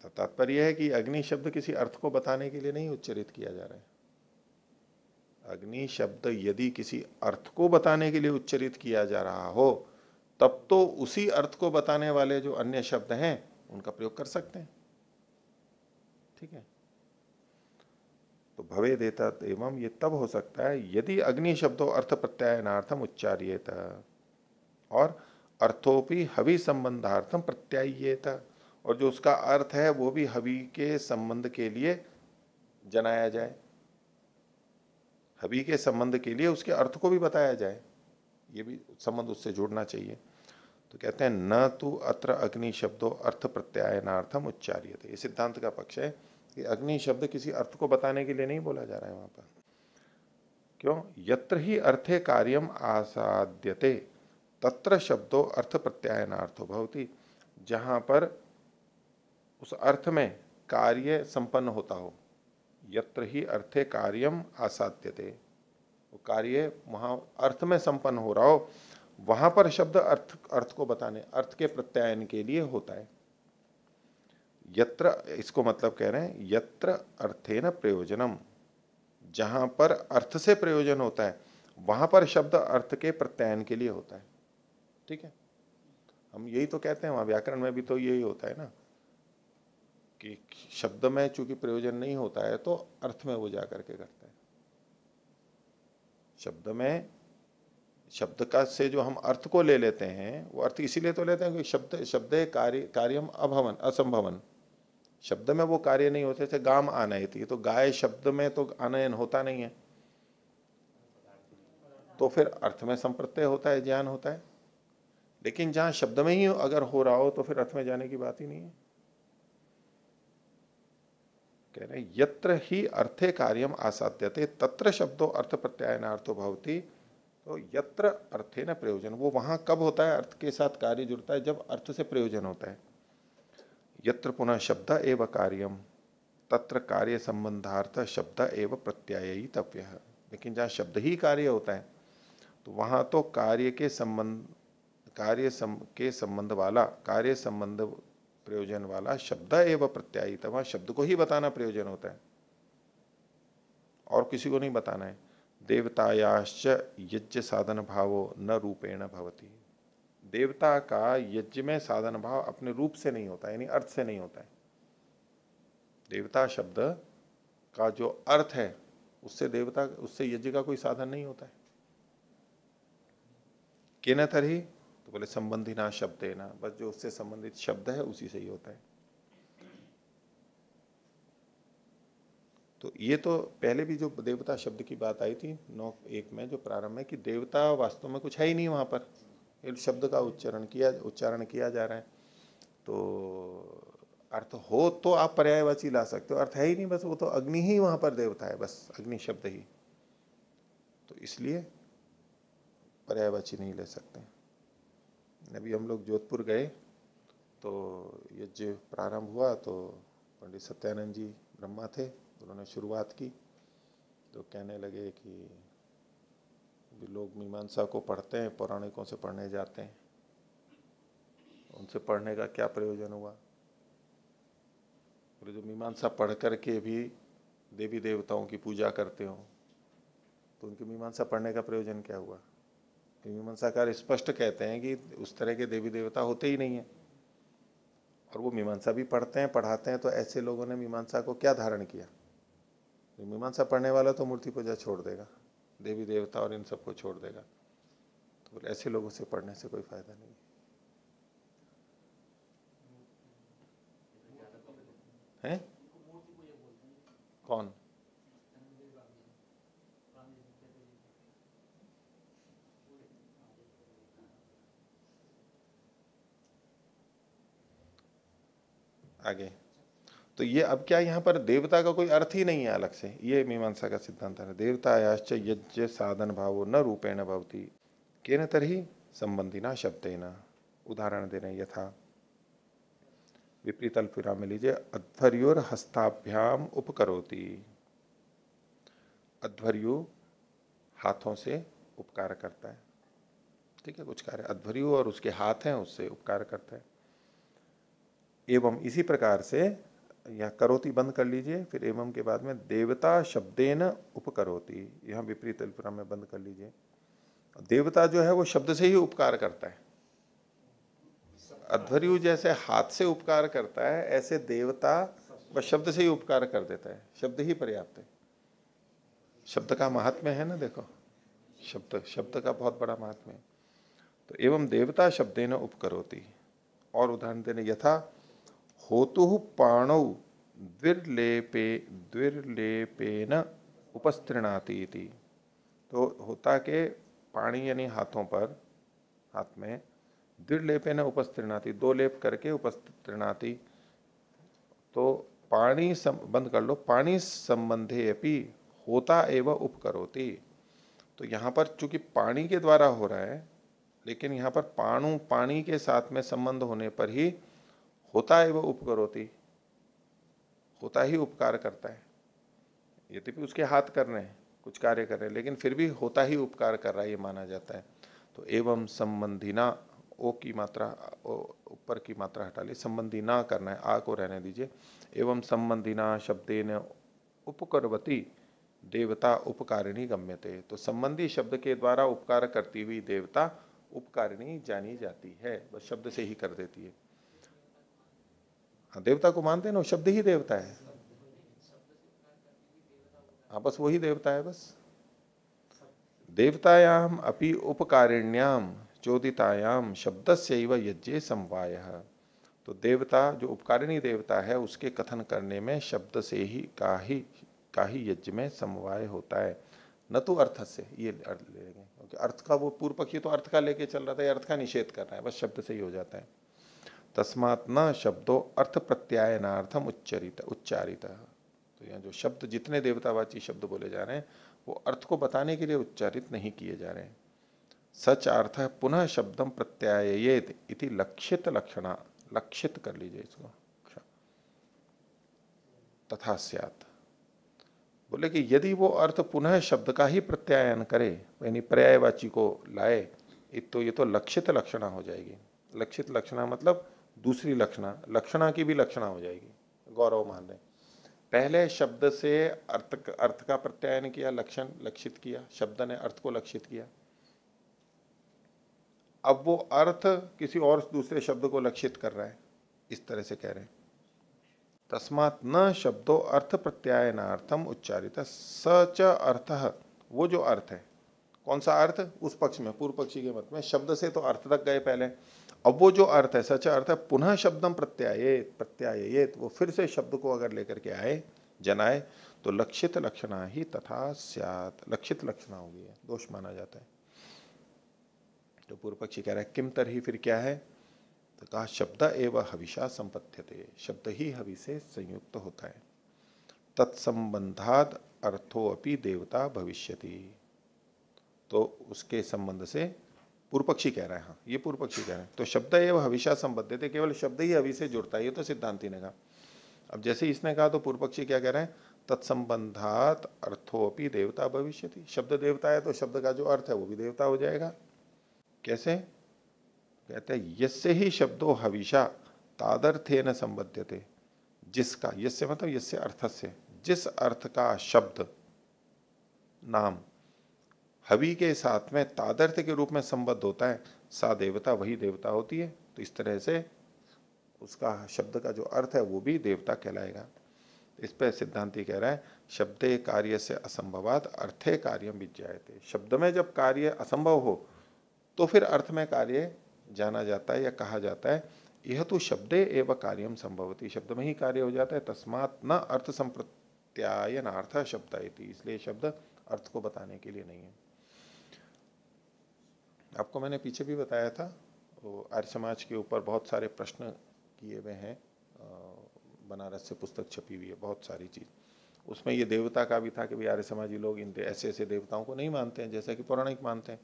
तो तात्पर्य है कि अग्नि शब्द किसी अर्थ को बताने के लिए नहीं उच्चरित किया जा रहा है। अग्नि शब्द यदि किसी अर्थ को बताने के लिए उच्चरित किया जा रहा हो तब तो उसी अर्थ को बताने वाले जो अन्य शब्द हैं उनका प्रयोग कर सकते हैं। ठीक है। तो भवे देता एवं, ये तब हो सकता है यदि अग्नि शब्दों अर्थ प्रत्यायनार्थम उच्चार्येत और अर्थोपि हवि संबंधार्थम प्रत्यायेत, और जो उसका अर्थ है वो भी हवि के संबंध के लिए जनाया जाए, हवि के संबंध के लिए उसके अर्थ को भी बताया जाए, ये भी संबंध उससे जुड़ना चाहिए। तो कहते हैं न तो अत्र अग्नि शब्दों अर्थ प्रत्यायनार्थम उच्चार्यते, ये सिद्धांत का पक्ष है कि अग्नि शब्द किसी अर्थ को बताने के लिए नहीं बोला जा रहा है वहां पर। क्यों? यत्र ही अर्थे कार्यम आसाद्यते तत्र शब्दों अर्थ प्रत्यायनार्थो भवति, जहां पर उस अर्थ में कार्य संपन्न होता हो, यत्र ही अर्थे कार्यम आसाद्यते, वो कार्य वहां अर्थ में संपन्न हो रहा हो, वहां पर शब्द अर्थ को बताने, अर्थ के प्रत्यायन के लिए होता है। यत्र, इसको मतलब कह रहे हैं यत्र अर्थेन प्रयोजनम, जहां पर अर्थ से प्रयोजन होता है वहां पर शब्द अर्थ के प्रत्यायन के लिए होता है। ठीक है। हम यही तो कहते हैं, वहां व्याकरण में भी तो यही होता है ना कि शब्द में चूंकि प्रयोजन नहीं होता है तो अर्थ में वो जाकर के करता है। शब्द में, शब्द का से जो हम अर्थ को ले लेते हैं वो अर्थ इसीलिए तो लेते हैं कि शब्द कार्यम अभवन असंभवन, शब्द में वो कार्य नहीं होते थे। गाम आनयति, तो गाय शब्द में तो आनयन होता नहीं है, तो फिर अर्थ में संप्रत्यय होता है, ज्ञान होता है। लेकिन जहां शब्द में ही अगर हो रहा हो तो फिर अर्थ में जाने की बात ही नहीं है। कह रहे यत्र ही अर्थे कार्यम आसाद्यते तत्र शब्दों अर्थ प्रत्यायनार्थो भवति, तो यत्र अर्थे न प्रयोजन, वो वहां कब होता है अर्थ के साथ कार्य जुड़ता है, जब अर्थ से प्रयोजन होता है। यत्र पुनः शब्द एव कार्यम तत्र कार्य संबंधार्थ शब्द एव प्रत्यायितव्य, लेकिन जहां शब्द ही कार्य होता है तो वहां तो कार्य के संबंध वाला, कार्य संबंध प्रयोजन वाला शब्द एव प्रत्यायित, वहां शब्द को ही बताना प्रयोजन होता है और किसी को नहीं बताना है। देवतायाश्च यज्ञ साधन भावो न रूपेण भवति, देवता का यज्ञ में साधन भाव अपने रूप से नहीं होता, यानी अर्थ से नहीं होता है। देवता शब्द का जो अर्थ है उससे देवता, उससे यज्ञ का कोई साधन नहीं होता है। केन तरही, तो बोले संबंधी ना शब्द है ना, बस जो उससे संबंधित शब्द है उसी से ही होता है। तो ये तो पहले भी जो देवता शब्द की बात आई थी 9:1 में जो प्रारंभ में, कि देवता वास्तव में कुछ है ही नहीं वहां पर, इस शब्द का उच्चारण किया जा रहा है। तो अर्थ हो तो आप पर्यायवाची ला सकते हो, अर्थ है ही नहीं, बस वो तो अग्नि ही वहां पर देवता है, बस अग्नि शब्द ही, तो इसलिए पर्यायवाची नहीं ले सकते। अभी हम लोग जोधपुर गए तो यज्ञ प्रारंभ हुआ तो पंडित सत्यानंद जी ब्रह्मा थे, उन्होंने शुरुआत की। तो कहने लगे कि लोग मीमांसा को पढ़ते हैं, पौराणिकों से पढ़ने जाते हैं, उनसे पढ़ने का क्या प्रयोजन हुआ। बोले जो मीमांसा पढ़ करके भी देवी देवताओं की पूजा करते हो तो उनकी मीमांसा पढ़ने का प्रयोजन क्या हुआ। मीमांसाकार स्पष्ट कहते हैं कि उस तरह के देवी देवता होते ही नहीं है, और वो मीमांसा भी पढ़ते हैं पढ़ाते हैं, तो ऐसे लोगों ने मीमांसा को क्या धारण किया। मीमांसा पढ़ने वाला तो मूर्ति पूजा छोड़ देगा, देवी देवता और इन सबको छोड़ देगा, तो ऐसे लोगों से पढ़ने से कोई फायदा नहीं। हैं? कौन? आगे तो ये अब क्या, यहाँ पर देवता का कोई अर्थ ही नहीं है अलग से, ये मीमांसा का सिद्धांत है। देवतायाश्च यज्ञ साधन भावो न रूपेण भवति केन तर्हि संबंधिना शब्देन। उदाहरण दे रहे हैं, यथा विपरीत अल्पविराम में लीजिए, अध्वर्योर हस्ताभ्याम उपकरोति। अध्वर्यु हाथों से उपकार करता है, ठीक है, कुछ कार्य अध्वर्यु और उसके हाथ हैं उससे उपकार करता है। एवं इसी प्रकार से यहाँ करोति बंद कर लीजिए, फिर एवं के बाद में देवता शब्देन उपकरोति, यहाँ विपरीत अल्पविराम में बंद कर लीजिए। देवता जो है वो शब्द से ही उपकार करता है। अध्वर्यु जैसे हाथ से उपकार करता है, ऐसे देवता बस शब्द से ही उपकार कर देता है, शब्द ही पर्याप्त है। शब्द का महात्म्य है ना, देखो शब्द, शब्द का बहुत बड़ा महात्म्य है। तो एवं देवता शब्देन उपकरोति। और उदाहरण देने, यथा होतु पाणौ द्विर्लेपेन उपस्त्रीणाति इति। तो होता के पाणी यानी हाथों पर, हाथ में, द्विर्लेपेन उपस्त्रीणाति, दो लेप करके उपस्त्रीणाति। तो पाणी बंद कर लो, पाणी संबंधे अपि होता एवं उपकरोति। तो यहाँ पर चूंकि पानी के द्वारा हो रहा है, लेकिन यहाँ पर पानी के साथ में संबंध होने पर ही होता एवं उपकरोति, होता ही उपकार करता है। यद्यपि उसके हाथ कर रहे हैं, कुछ कार्य कर रहे हैं, लेकिन फिर भी होता ही उपकार कर रहा है, ये माना जाता है। तो एवं संबंधिना, ओ की मात्रा, ऊपर की मात्रा हटा ली, संबंधी ना करना है, आ को रहने दीजिए। एवं संबंधिना शब्देन उपकरवती देवता उपकारिणी गम्यते। तो संबंधी शब्द के द्वारा उपकार करती हुई देवता उपकारिणी जानी जाती है, बस शब्द से ही कर देती है। हाँ, देवता को मानते हैं ना, शब्द ही देवता है। हाँ, बस वही देवता है बस। देवतायाम अपि उपकारिण्याम चोदितायाम शब्दस्यैव यज्ञे समवायः। तो देवता जो उपकारिणी देवता है, उसके कथन करने में शब्द से ही का ही यज्ञ में समवाय होता है, न तो अर्थ से। ये अर्थ ले लेंगे, क्योंकि अर्थ का वो पूर्व पक्षी तो अर्थ का लेके चल रहा था, ये अर्थ का निषेध कर रहा है, बस शब्द से ही हो जाता है। तस्मात् न शब्दो अर्थ प्रत्यायनार्थम उच्चारित। तो यहाँ जो शब्द, जितने देवतावाची शब्द बोले जा रहे हैं, वो अर्थ को बताने के लिए उच्चारित नहीं किए जा रहे हैं। सच अर्थ पुनः शब्दम प्रत्याययेत इति लक्षित लक्षणा, लक्षित कर लीजिए इसको, तथा स्यात्। बोले कि यदि वो अर्थ पुनः शब्द का ही प्रत्यायन करे, यानी पर्यायवाची को लाए, तो ये तो लक्षित लक्षणा हो जाएगी। लक्षित लक्षणा मतलब दूसरी लक्षणा, लक्षणा की भी लक्षणा हो जाएगी। गौरव मान रहे, पहले शब्द से अर्थ का प्रत्यायन किया, लक्षण लक्षित किया, शब्द ने अर्थ को लक्षित किया। अब वो अर्थ किसी और दूसरे शब्द को लक्षित कर रहा है, इस तरह से कह रहे हैं। तस्मात् न शब्दो अर्थ प्रत्यायनार्थम उच्चारित सच अर्थ। वो जो अर्थ है, कौन सा अर्थ? उस पक्ष में, पूर्व पक्षी के मत में शब्द से तो अर्थ तक गए पहले, अब वो जो अर्थ है, सच अर्थ है, पुनः शब्दम प्रत्यायेत, वो फिर से शब्द को अगर लेकर के आए, जनाए, तो लक्षित लक्षणा ही तथा स्यात्, लक्षित लक्षणा होगी, दोष माना जाता है। तो पूर्व पक्षी कह रहा है किम तरही, फिर क्या है? तो कहा शब्द एवं हविषा संपद्यते, शब्द ही हवि से संयुक्त होता है। तत्संबंधाद अर्थो अपि देवता भविष्यति। तो उसके संबंध से पूर्व पक्षी कह रहा है, हाँ ये पूर्व पक्षी कह रहे हैं। तो शब्द एवं हविषा संबद्यते, केवल शब्द ही हवि से जुड़ता है, ये तो सिद्धांति ने कहा। अब जैसे इसने कहा तो पूर्व पक्षी क्या कह रहे हैं? तत्संबंधात अर्थोपि देवता भविष्यति। शब्द देवता है तो शब्द का जो अर्थ है वो भी देवता हो जाएगा। कैसे? कहते हैं यस्य ही शब्दो हविषा तादर्थेन संबध्यते। जिसका, यस्य मतलब यस्य अर्थस्य, जिस अर्थ का शब्द नाम हवि के साथ में तादर्थ के रूप में संबद्ध होता है, सा देवता, वही देवता होती है। तो इस तरह से उसका शब्द का जो अर्थ है वो भी देवता कहलाएगा। इस पर सिद्धांति कह रहा है शब्दे कार्य से असंभवात अर्थे कार्यम विज्ञायते। शब्द में जब कार्य असंभव हो तो फिर अर्थ में कार्य जाना जाता है या कहा जाता है। यह तो शब्दे एवं कार्यम संभवती, शब्द में ही कार्य हो जाता है। तस्मात् न अर्थ संप्रत्यायनार्थ शब्द इति, इसलिए शब्द अर्थ को बताने के लिए नहीं है। आपको मैंने पीछे भी बताया था, वो आर्य समाज के ऊपर बहुत सारे प्रश्न किए हुए हैं, बनारस से पुस्तक छपी हुई है बहुत सारी चीज। उसमें ये देवता का भी था कि भाई आर्य समाजी लोग इन ऐसे ऐसे देवताओं को नहीं मानते हैं जैसा कि पौराणिक मानते हैं।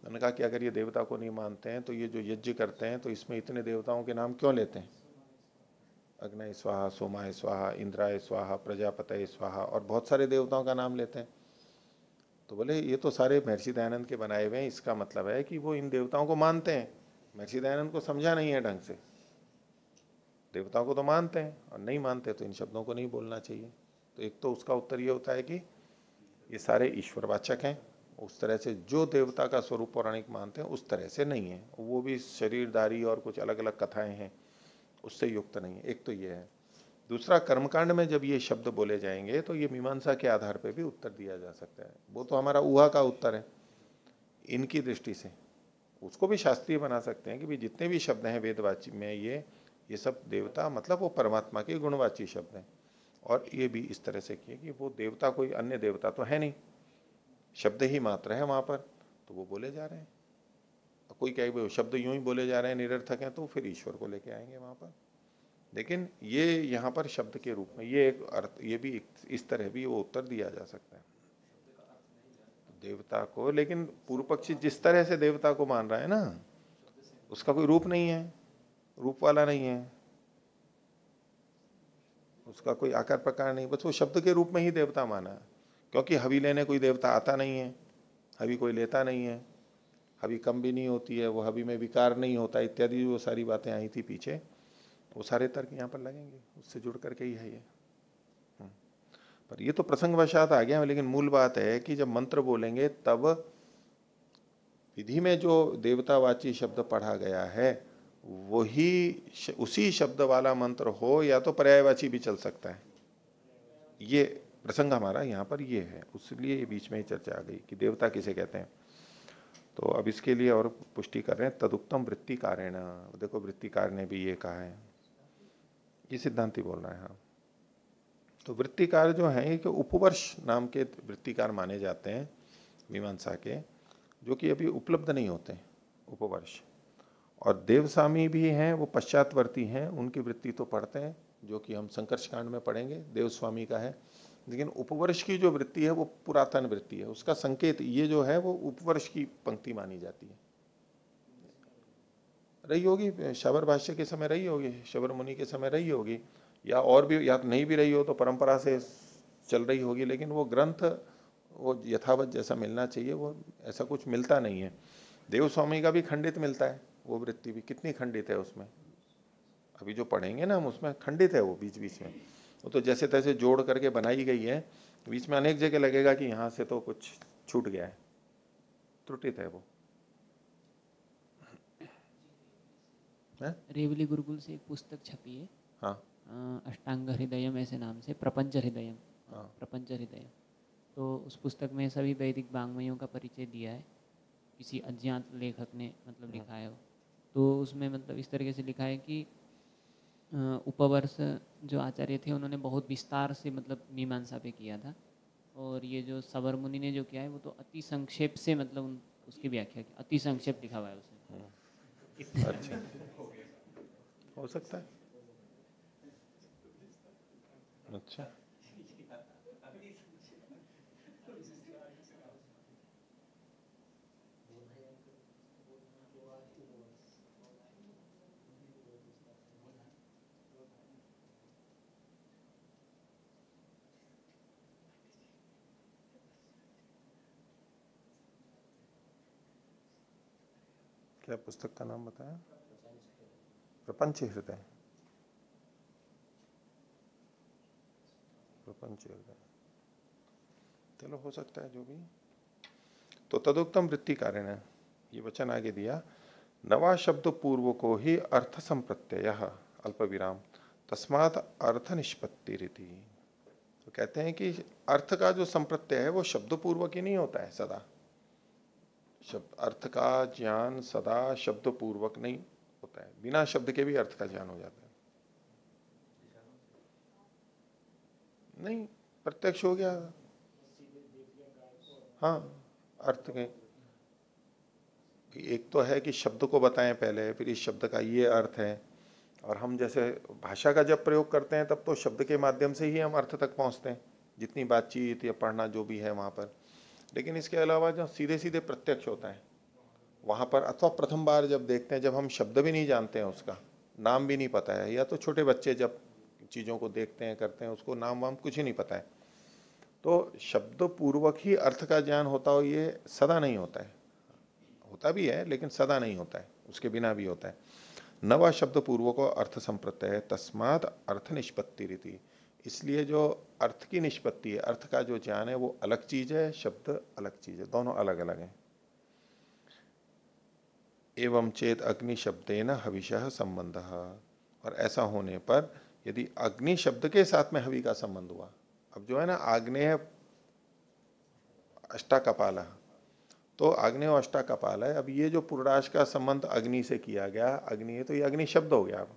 मैंने कहा कि अगर ये देवता को नहीं मानते हैं तो ये जो यज्ञ करते हैं तो इसमें इतने देवताओं के नाम क्यों लेते हैं? अग्नय स्वाहा, सोमाय स्वाहा, इंद्राय स्वाहा, प्रजापतय स्वाहा, और बहुत सारे देवताओं का नाम लेते हैं। तो बोले ये तो सारे महर्षि दयानंद के बनाए हुए हैं, इसका मतलब है कि वो इन देवताओं को मानते हैं। महर्षि दयानंद को समझा नहीं है ढंग से। देवताओं को तो मानते हैं, और नहीं मानते तो इन शब्दों को नहीं बोलना चाहिए। तो एक तो उसका उत्तर ये होता है कि ये सारे ईश्वरवाचक हैं, उस तरह से जो देवता का स्वरूप पौराणिक मानते हैं उस तरह से नहीं है, वो भी शरीरधारी और कुछ अलग अलग कथाएं हैं, उससे युक्त नहीं है। एक तो ये है। दूसरा, कर्मकांड में जब ये शब्द बोले जाएंगे तो ये मीमांसा के आधार पर भी उत्तर दिया जा सकता है। वो तो हमारा ऊहा का उत्तर है इनकी दृष्टि से। उसको भी शास्त्रीय बना सकते हैं कि भी जितने भी शब्द हैं वेदवाची में, ये सब देवता मतलब वो परमात्मा के गुणवाची शब्द हैं। और ये भी इस तरह से किए कि वो देवता कोई अन्य देवता तो है नहीं, शब्द ही मात्र है वहां पर, तो वो बोले जा रहे हैं। कोई कहे शब्द यूं ही बोले जा रहे हैं निरर्थक हैं, तो फिर ईश्वर को लेके आएंगे वहां पर। लेकिन ये यहाँ पर शब्द के रूप में ये एक अर्थ, ये भी इस तरह भी वो उत्तर दिया जा सकता है देवता को। लेकिन पूर्व पक्षी जिस तरह से देवता को मान रहा है ना, उसका कोई रूप नहीं है, रूप वाला नहीं है, उसका कोई आकार प्रकार नहीं, बस वो शब्द के रूप में ही देवता माना है। क्योंकि हवि लेने कोई देवता आता नहीं है, हवि कोई लेता नहीं है, हवि कम भी नहीं होती है, वो हवि में विकार नहीं होता इत्यादि वो सारी बातें आई थी पीछे, वो सारे तर्क यहाँ पर लगेंगे, उससे जुड़ करके ही है ये। पर ये तो प्रसंगवशात आ गया, लेकिन मूल बात है कि जब मंत्र बोलेंगे तब विधि में जो देवतावाची शब्द पढ़ा गया है वही उसी शब्द वाला मंत्र हो, या तो पर्यायवाची भी चल सकता है। ये प्रसंग हमारा यहाँ पर ये है, उसलिए ये बीच में ही चर्चा आ गई कि देवता किसे कहते हैं। तो अब इसके लिए और पुष्टि कर रहे हैं, तदुक्तम वृत्तिकारेण। देखो वृत्तिकार ने भी ये कहा है, ये सिद्धांति बोल रहा है। हाँ, तो वृत्तिकार जो है कि उपवर्ष नाम के वृत्तिकार माने जाते हैं मीमांसा के, जो कि अभी उपलब्ध नहीं होते उपवर्ष। और देवस्वामी भी हैं, वो पश्चातवर्ती हैं, उनकी वृत्ति तो पढ़ते हैं, जो कि हम संकर्ष कांड में पढ़ेंगे, देवस्वामी का है। लेकिन उपवर्ष की जो वृत्ति है वो पुरातन वृत्ति है, उसका संकेत ये जो है वो उपवर्ष की पंक्ति मानी जाती है। रही होगी शबर भाष्य के समय, रही होगी शबर मुनि के समय, रही होगी, या और भी, या नहीं भी रही हो तो परंपरा से चल रही होगी। लेकिन वो ग्रंथ वो यथावत जैसा मिलना चाहिए, वो ऐसा कुछ मिलता नहीं है। देवस्वामी का भी खंडित मिलता है, वो वृत्ति भी कितनी खंडित है उसमें, अभी जो पढ़ेंगे ना हम उसमें खंडित है वो बीच बीच में। वो तो जैसे तैसे जोड़ करके बनाई गई है, बीच में अनेक जगह लगेगा कि यहाँ से तो कुछ छूट गया है, त्रुटित है वो। रेवली गुरुकुल से एक पुस्तक छपी है, हाँ, अष्टांग हृदयम ऐसे नाम से, प्रपंच हृदयम। हाँ, प्रपंच हृदयम। तो उस पुस्तक में सभी वैदिक वाङ्मयों का परिचय दिया है, किसी अज्ञात लेखक ने मतलब लिखा है वो। तो उसमें मतलब इस तरीके से लिखा है कि उपवर्ष जो आचार्य थे उन्होंने बहुत विस्तार से मतलब मीमांसा पे किया था, और ये जो सबर मुनि ने जो किया है वो तो अति संक्षेप से मतलब उसकी व्याख्या की, अति संक्षेप लिखा हुआ है उसमें। अच्छा, हो सकता है। अच्छा, क्या पुस्तक का नाम बताया? प्रपंच हृदय। प्रपंच हृदय, चलो हो सकता है जो भी। तो तदुक्तम वृत्ति कारण है, ये वचन आगे दिया, नवा शब्द पूर्व को ही अर्थ संप्रत्यय अल्प विराम तस्मात अर्थ निष्पत्ति रीति। तो कहते हैं कि अर्थ का जो संप्रत्यय है वो शब्द पूर्वक ही नहीं होता है सदा। शब्द अर्थ का ज्ञान सदा शब्द पूर्वक नहीं होता है, बिना शब्द के भी अर्थ का ज्ञान हो जाता है। नहीं, प्रत्यक्ष हो गया। हाँ, अर्थ के एक तो है कि शब्द को बताएं पहले, फिर इस शब्द का ये अर्थ है, और हम जैसे भाषा का जब प्रयोग करते हैं तब तो शब्द के माध्यम से ही हम अर्थ तक पहुंचते हैं, जितनी बातचीत या पढ़ना जो भी है वहां पर। लेकिन इसके अलावा जो सीधे सीधे प्रत्यक्ष होता है वहां पर, अथवा प्रथम बार जब देखते हैं, जब हम शब्द भी नहीं जानते हैं, उसका नाम भी नहीं पता है, या तो छोटे बच्चे जब चीजों को देखते हैं करते हैं, उसको नाम वाम कुछ ही नहीं पता है, तो शब्द पूर्वक ही अर्थ का ज्ञान होता हो, ये सदा नहीं होता है। होता भी है लेकिन सदा नहीं होता है, उसके बिना भी होता है। नवा शब्द पूर्वको अर्थ संप्रत्यय तस्माद अर्थ निष्पत्ति रीति। इसलिए जो अर्थ की निष्पत्ति है, अर्थ का जो ज्ञान है, वो अलग चीज है, शब्द अलग चीज है, दोनों अलग अलग हैं। एवं चेत अग्नि शब्देन हविषः संबंध, और ऐसा होने पर यदि अग्नि शब्द के साथ में हवि का संबंध हुआ, अब जो है ना आग्नेय अष्टाकपाल, तो आग्नेय अष्टाकपाल है, अब ये जो पूर्णाश का संबंध अग्नि से किया गया, अग्नि है तो ये अग्नि शब्द हो गया। अब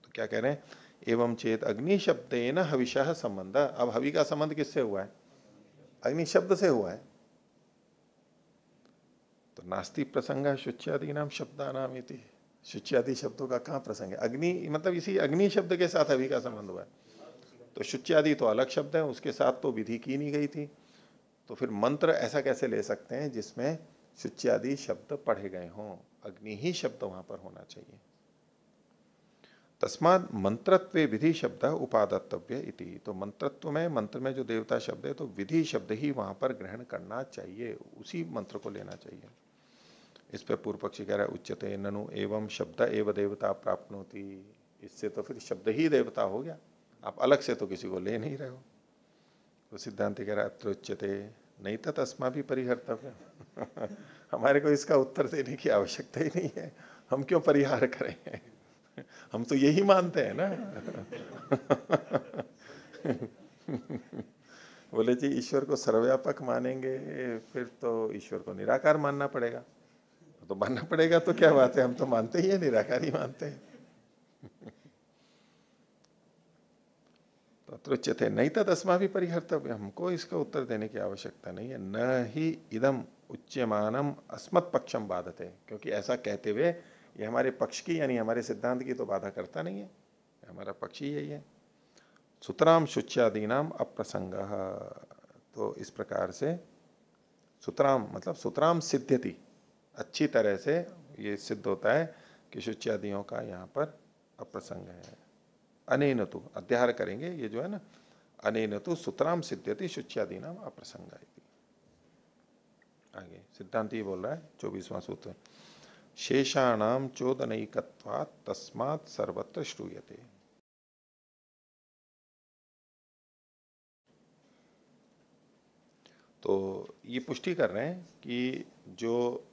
तो क्या कह रहे हैं, एवं चेत अग्नि शब्देन हविषः संबंध, अब हवि का संबंध किससे हुआ है, अग्नि शब्द से हुआ है। तो नास्ति प्रसंग शुच्यादि नाम शब्दानाम इति, शुच्यादि शब्दों का कहाँ प्रसंग है, अग्नि मतलब इसी अग्नि शब्द के साथ हवि का संबंध हुआ है। तो शुच्यादि तो अलग शब्द है, उसके साथ तो विधि की नहीं गई थी, तो फिर मंत्र ऐसा कैसे ले सकते हैं जिसमें शुच्यादि शब्द पढ़े गए हों, अग्नि ही शब्द वहां पर होना चाहिए। तस्माद मंत्रत्वे विधि शब्द उपादत्तव्य इति, तो मंत्रत्व में, मंत्र में जो देवता शब्द है तो विधि शब्द ही वहां पर ग्रहण करना चाहिए, उसी मंत्र को लेना चाहिए। इस पर पूर्व पक्षी कह रहा है उच्यते ननु एवं शब्द एव देवता प्राप्नोति, इससे तो फिर शब्द ही देवता हो गया, आप अलग से तो किसी को ले नहीं रहे हो। तो सिद्धांत कह रहा है अत्र उच्यते नहीं तत् अस्मा भी परिहर्तव्य हमारे को इसका उत्तर देने की आवश्यकता ही नहीं है, हम क्यों परिहार करें, हम तो यही मानते हैं ना बोले जी ईश्वर को सर्वव्यापक मानेंगे फिर तो ईश्वर को निराकार मानना पड़ेगा, तो मानना पड़ेगा तो क्या बात है, हम तो मानते ही है, निराकार ही मानते हैं। तो अत्रुच्यते नहीं तद अस्मा भी परिहर्तव्य, हमको इसका उत्तर देने की आवश्यकता नहीं है। न ही इदम उच्यमानम अस्मत् पक्षम बाधते, क्योंकि ऐसा कहते हुए ये हमारे पक्ष की यानी हमारे सिद्धांत की तो बाधा करता नहीं है, हमारा पक्ष ही यही है। सुतराम शुच्यादीनाम अप्रसंग, तो इस प्रकार से सुतराम मतलब सुतराम सिद्ध्यति, अच्छी तरह से ये सिद्ध होता है कि शुच्यादियों का यहाँ पर अप्रसंग है। अनेन तो अध्याहार करेंगे, ये जो है ना, अनेन तो सुतराम सिद्ध्यति शुच्यादीनाम अप्रसंग। आगे सिद्धांत ये बोल रहा है 24वां सूत्र, शेषाणाम चोदनैकत्वात् तस्मात् सर्वत्र श्रूयते। तो ये पुष्टि कर रहे हैं कि जो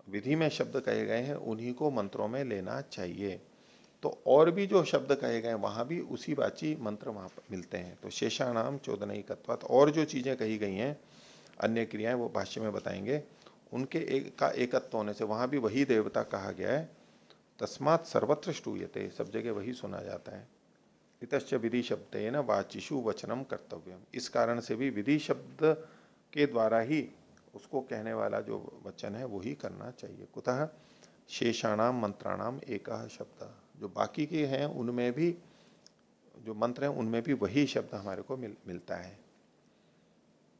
विधि में शब्द कहे गए हैं उन्हीं को मंत्रों में लेना चाहिए, तो और भी जो शब्द कहे गए वहां भी उसी बाची मंत्र वहां पर मिलते हैं। तो शेषाणाम चोदनैकत्वात्, और जो चीजें कही गई हैं अन्य क्रियाएं वो भाष्य में बताएंगे, उनके एक का एकत्व होने से वहां भी वही देवता कहा गया है। तस्मात् सर्वत्र श्रूयते, सब जगह वही सुना जाता है। इतश्च विधि शब्देन वाचिषु वचनम कर्तव्यम, इस कारण से भी विधि शब्द के द्वारा ही उसको कहने वाला जो वचन है वही करना चाहिए। कुतः शेषाणाम मंत्राणाम एकः शब्द, जो बाकी के हैं उनमें भी जो मंत्र हैं उनमें भी वही शब्द हमारे को मिलता है,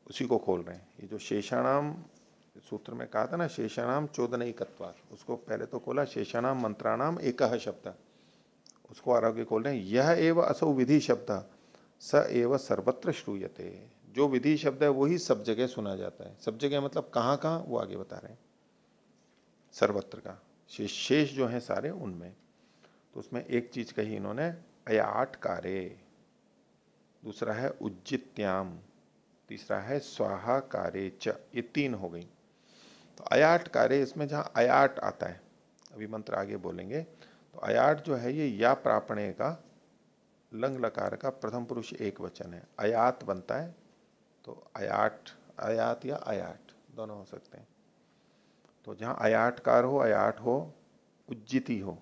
उसी को खोल रहे हैं। ये जो शेषाणाम सूत्र में कहा था ना, शेषाणाम चोदनैकत्वात्, उसको पहले तो खोला शेषाणाम मंत्राणाम एकः शब्द, उसको आरोग्य खोल रहे हैं। यह एव असौ विधि शब्द स एव सर्वत्र श्रूयते, जो विधि शब्द है वही सब जगह सुना जाता है। सब जगह मतलब कहाँ कहाँ, वो आगे बता रहे हैं। सर्वत्र का शेष जो है सारे उनमें, तो उसमें एक चीज कही इन्होंने अयाट कारे, दूसरा है उज्जित्याम, तीसरा है स्वाहा कारे च, ये तीन हो गई। तो अयाट कार्य, इसमें जहां अयाट आता है, अभी मंत्र आगे बोलेंगे, तो अयाट जो है ये या प्रापणे का लंग लकार का प्रथम पुरुष एक वचन है, अयात बनता है। तो अयाट, अयात या अयाट दोनों हो सकते हैं। तो जहां अयाटकार हो, अयाट हो, उज्जिति हो,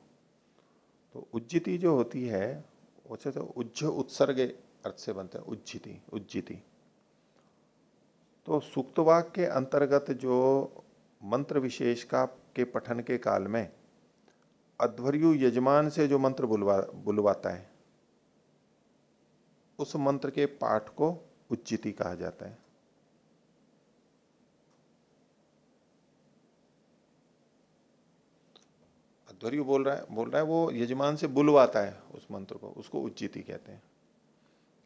तो उज्जिति जो होती है वैसे तो उज्ज उत्सर्गे अर्थ से बनते हैं उज्जिति, उज्जिति। तो सूक्तवाक्य के अंतर्गत जो मंत्र विशेष का के पठन के काल में अध्वर्यु यजमान से जो मंत्र बुलवाता है उस मंत्र के पाठ को उज्जिति कहा जाता है। अध्वर्यु बोल रहा है, वो यजमान से बुलवाता है उस मंत्र को, उसको उज्जिति कहते हैं।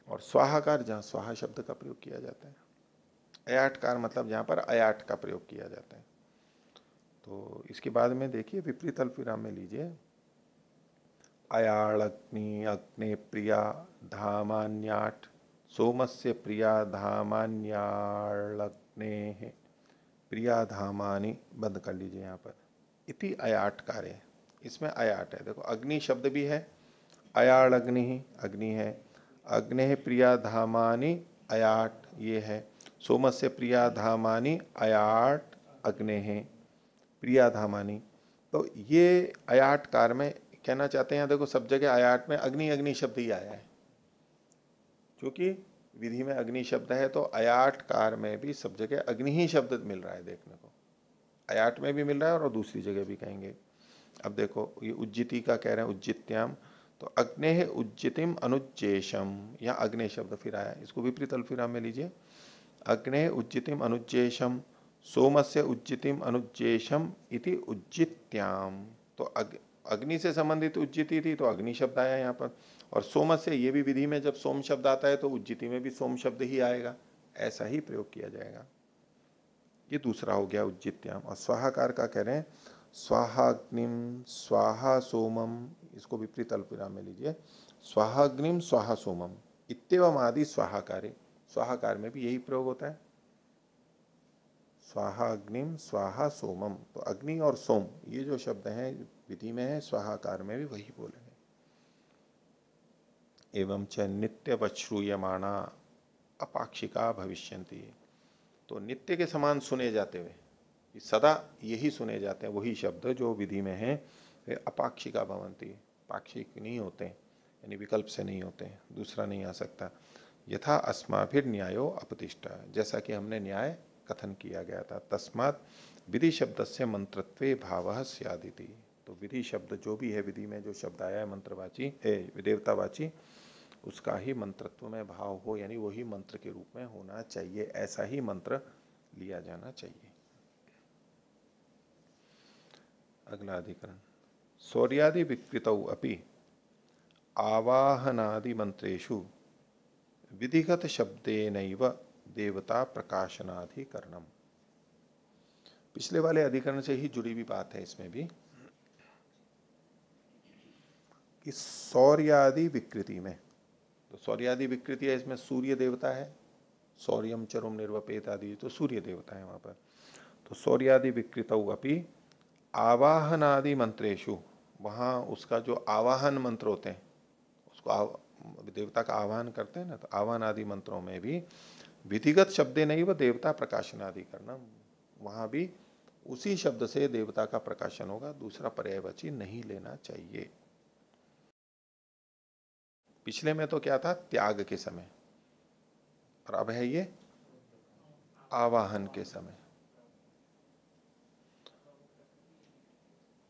और स्वाहाकार जहां स्वाहा शब्द का प्रयोग किया जाता है, अयाटकार मतलब जहां पर अयाट का प्रयोग किया जाता है। तो इसके बाद में देखिए विपरीत अल्पविराम में लीजिए, अयाळग्नि अग्ने प्रिया धामान्याट सोमस्य प्रिया धामान्याळग्ने प्रिया धामानि, बंद कर लीजिए यहाँ पर, इति अयाटकार है, इसमें अयाट है। देखो अग्नि शब्द भी है, अयाळग्नि ही अग्नि है, अग्ने प्रिया धामानि अयाट ये है, सोमस्य प्रिया धामानि अयाट अग्ने है प्रिया धामानि। तो ये अयाट कार में कहना चाहते हैं, देखो सब जगह अयाट में अग्नि अग्नि शब्द ही आया है, क्योंकि विधि में अग्नि शब्द है, तो अयाट कार में भी सब जगह अग्नि ही शब्द मिल रहा है देखने को, अयाट में भी मिल रहा है और दूसरी जगह भी कहेंगे। अब देखो ये उज्जिति का कह रहे हैं, उज्जित्याम, तो अग्ने उज्जितिम अनुज्जेशम, यहाँ अग्नि शब्द फिर आया, इसको विपरीत अल्पविराम में लीजिए, अग्ने उज्जितिम अनुज्जेशम सोमस्य उज्जितिम अनुज्जेशम इति उज्जित्याम। तो अग्नि से संबंधित उज्जिति थी तो अग्नि शब्द आया यहाँ पर, और सोम से, ये भी विधि में जब सोम शब्द आता है तो उज्जिति में भी सोम शब्द ही आएगा, ऐसा ही प्रयोग किया जाएगा। ये दूसरा हो गया उज्जित्याम। और स्वाहाकार का कह रहे हैं स्वाहाग्निम स्वाहा सोमम, इसको विपरीत अल्पविराम में लीजिए, स्वाहाग्निम स्वाहा सोमम इत्येवम आदि स्वाहाकारे, स्वाहाकार में भी यही प्रयोग होता है, स्वाहाग्निम स्वाहा सोमम। तो अग्नि और सोम ये जो शब्द हैं विधि में है, स्वाहाकार में भी वही बोलेंगे। एवं च नित्यवश्रूयमाणा अपाक्षिका भविष्यन्ति, तो नित्य के समान सुने जाते हुए, सदा यही सुने जाते हैं वही शब्द जो विधि में है, वे अपाक्षिका भवन्ति, पाक्षिक नहीं होते, यानी विकल्प से नहीं होते, दूसरा नहीं आ सकता। यथा अस्माभिर न्यायो अपतिष्ठा, जैसा कि हमने न्याय कथन किया गया था, तस्मात् विधि शब्द से मंत्रत्वे भावः स्यादिति। तो विधि शब्द जो भी है, विधि में जो शब्द आया है मंत्रवाची देवतावाची, उसका ही मंत्रत्व में भाव हो, यानी वही मंत्र के रूप में होना चाहिए, ऐसा ही मंत्र लिया जाना चाहिए। अगला अधिकरण, सौर्यादि विकृतौ अपि आवाहनादि मंत्रेषु विधिगत शब्देनैव देवता प्रकाशनाधिकरणम। पिछले वाले अधिकरण से ही जुड़ी हुई बात है इसमें भी, कि सौर्यादि विकृति में, तो सौर्यादि विकृति है, इसमें सूर्य देवता है, सौर्यम चरुम निर्वपेत आदि, तो सूर्य देवता है वहां पर। तो सौर्यादि विकृतौ अपि आवाहनादि मंत्रेषु, वहां उसका जो आवाहन मंत्र होते हैं, उसको देवता का आवाहन करते हैं ना, तो आवाहन आदि मंत्रों में भी विधिगत शब्दे नहीं व देवता प्रकाशनाधिकरणम, वहां भी उसी शब्द से देवता का प्रकाशन होगा, दूसरा पर्यायवाची नहीं लेना चाहिए। पिछले में तो क्या था, त्याग के समय, और अब है ये आवाहन के समय।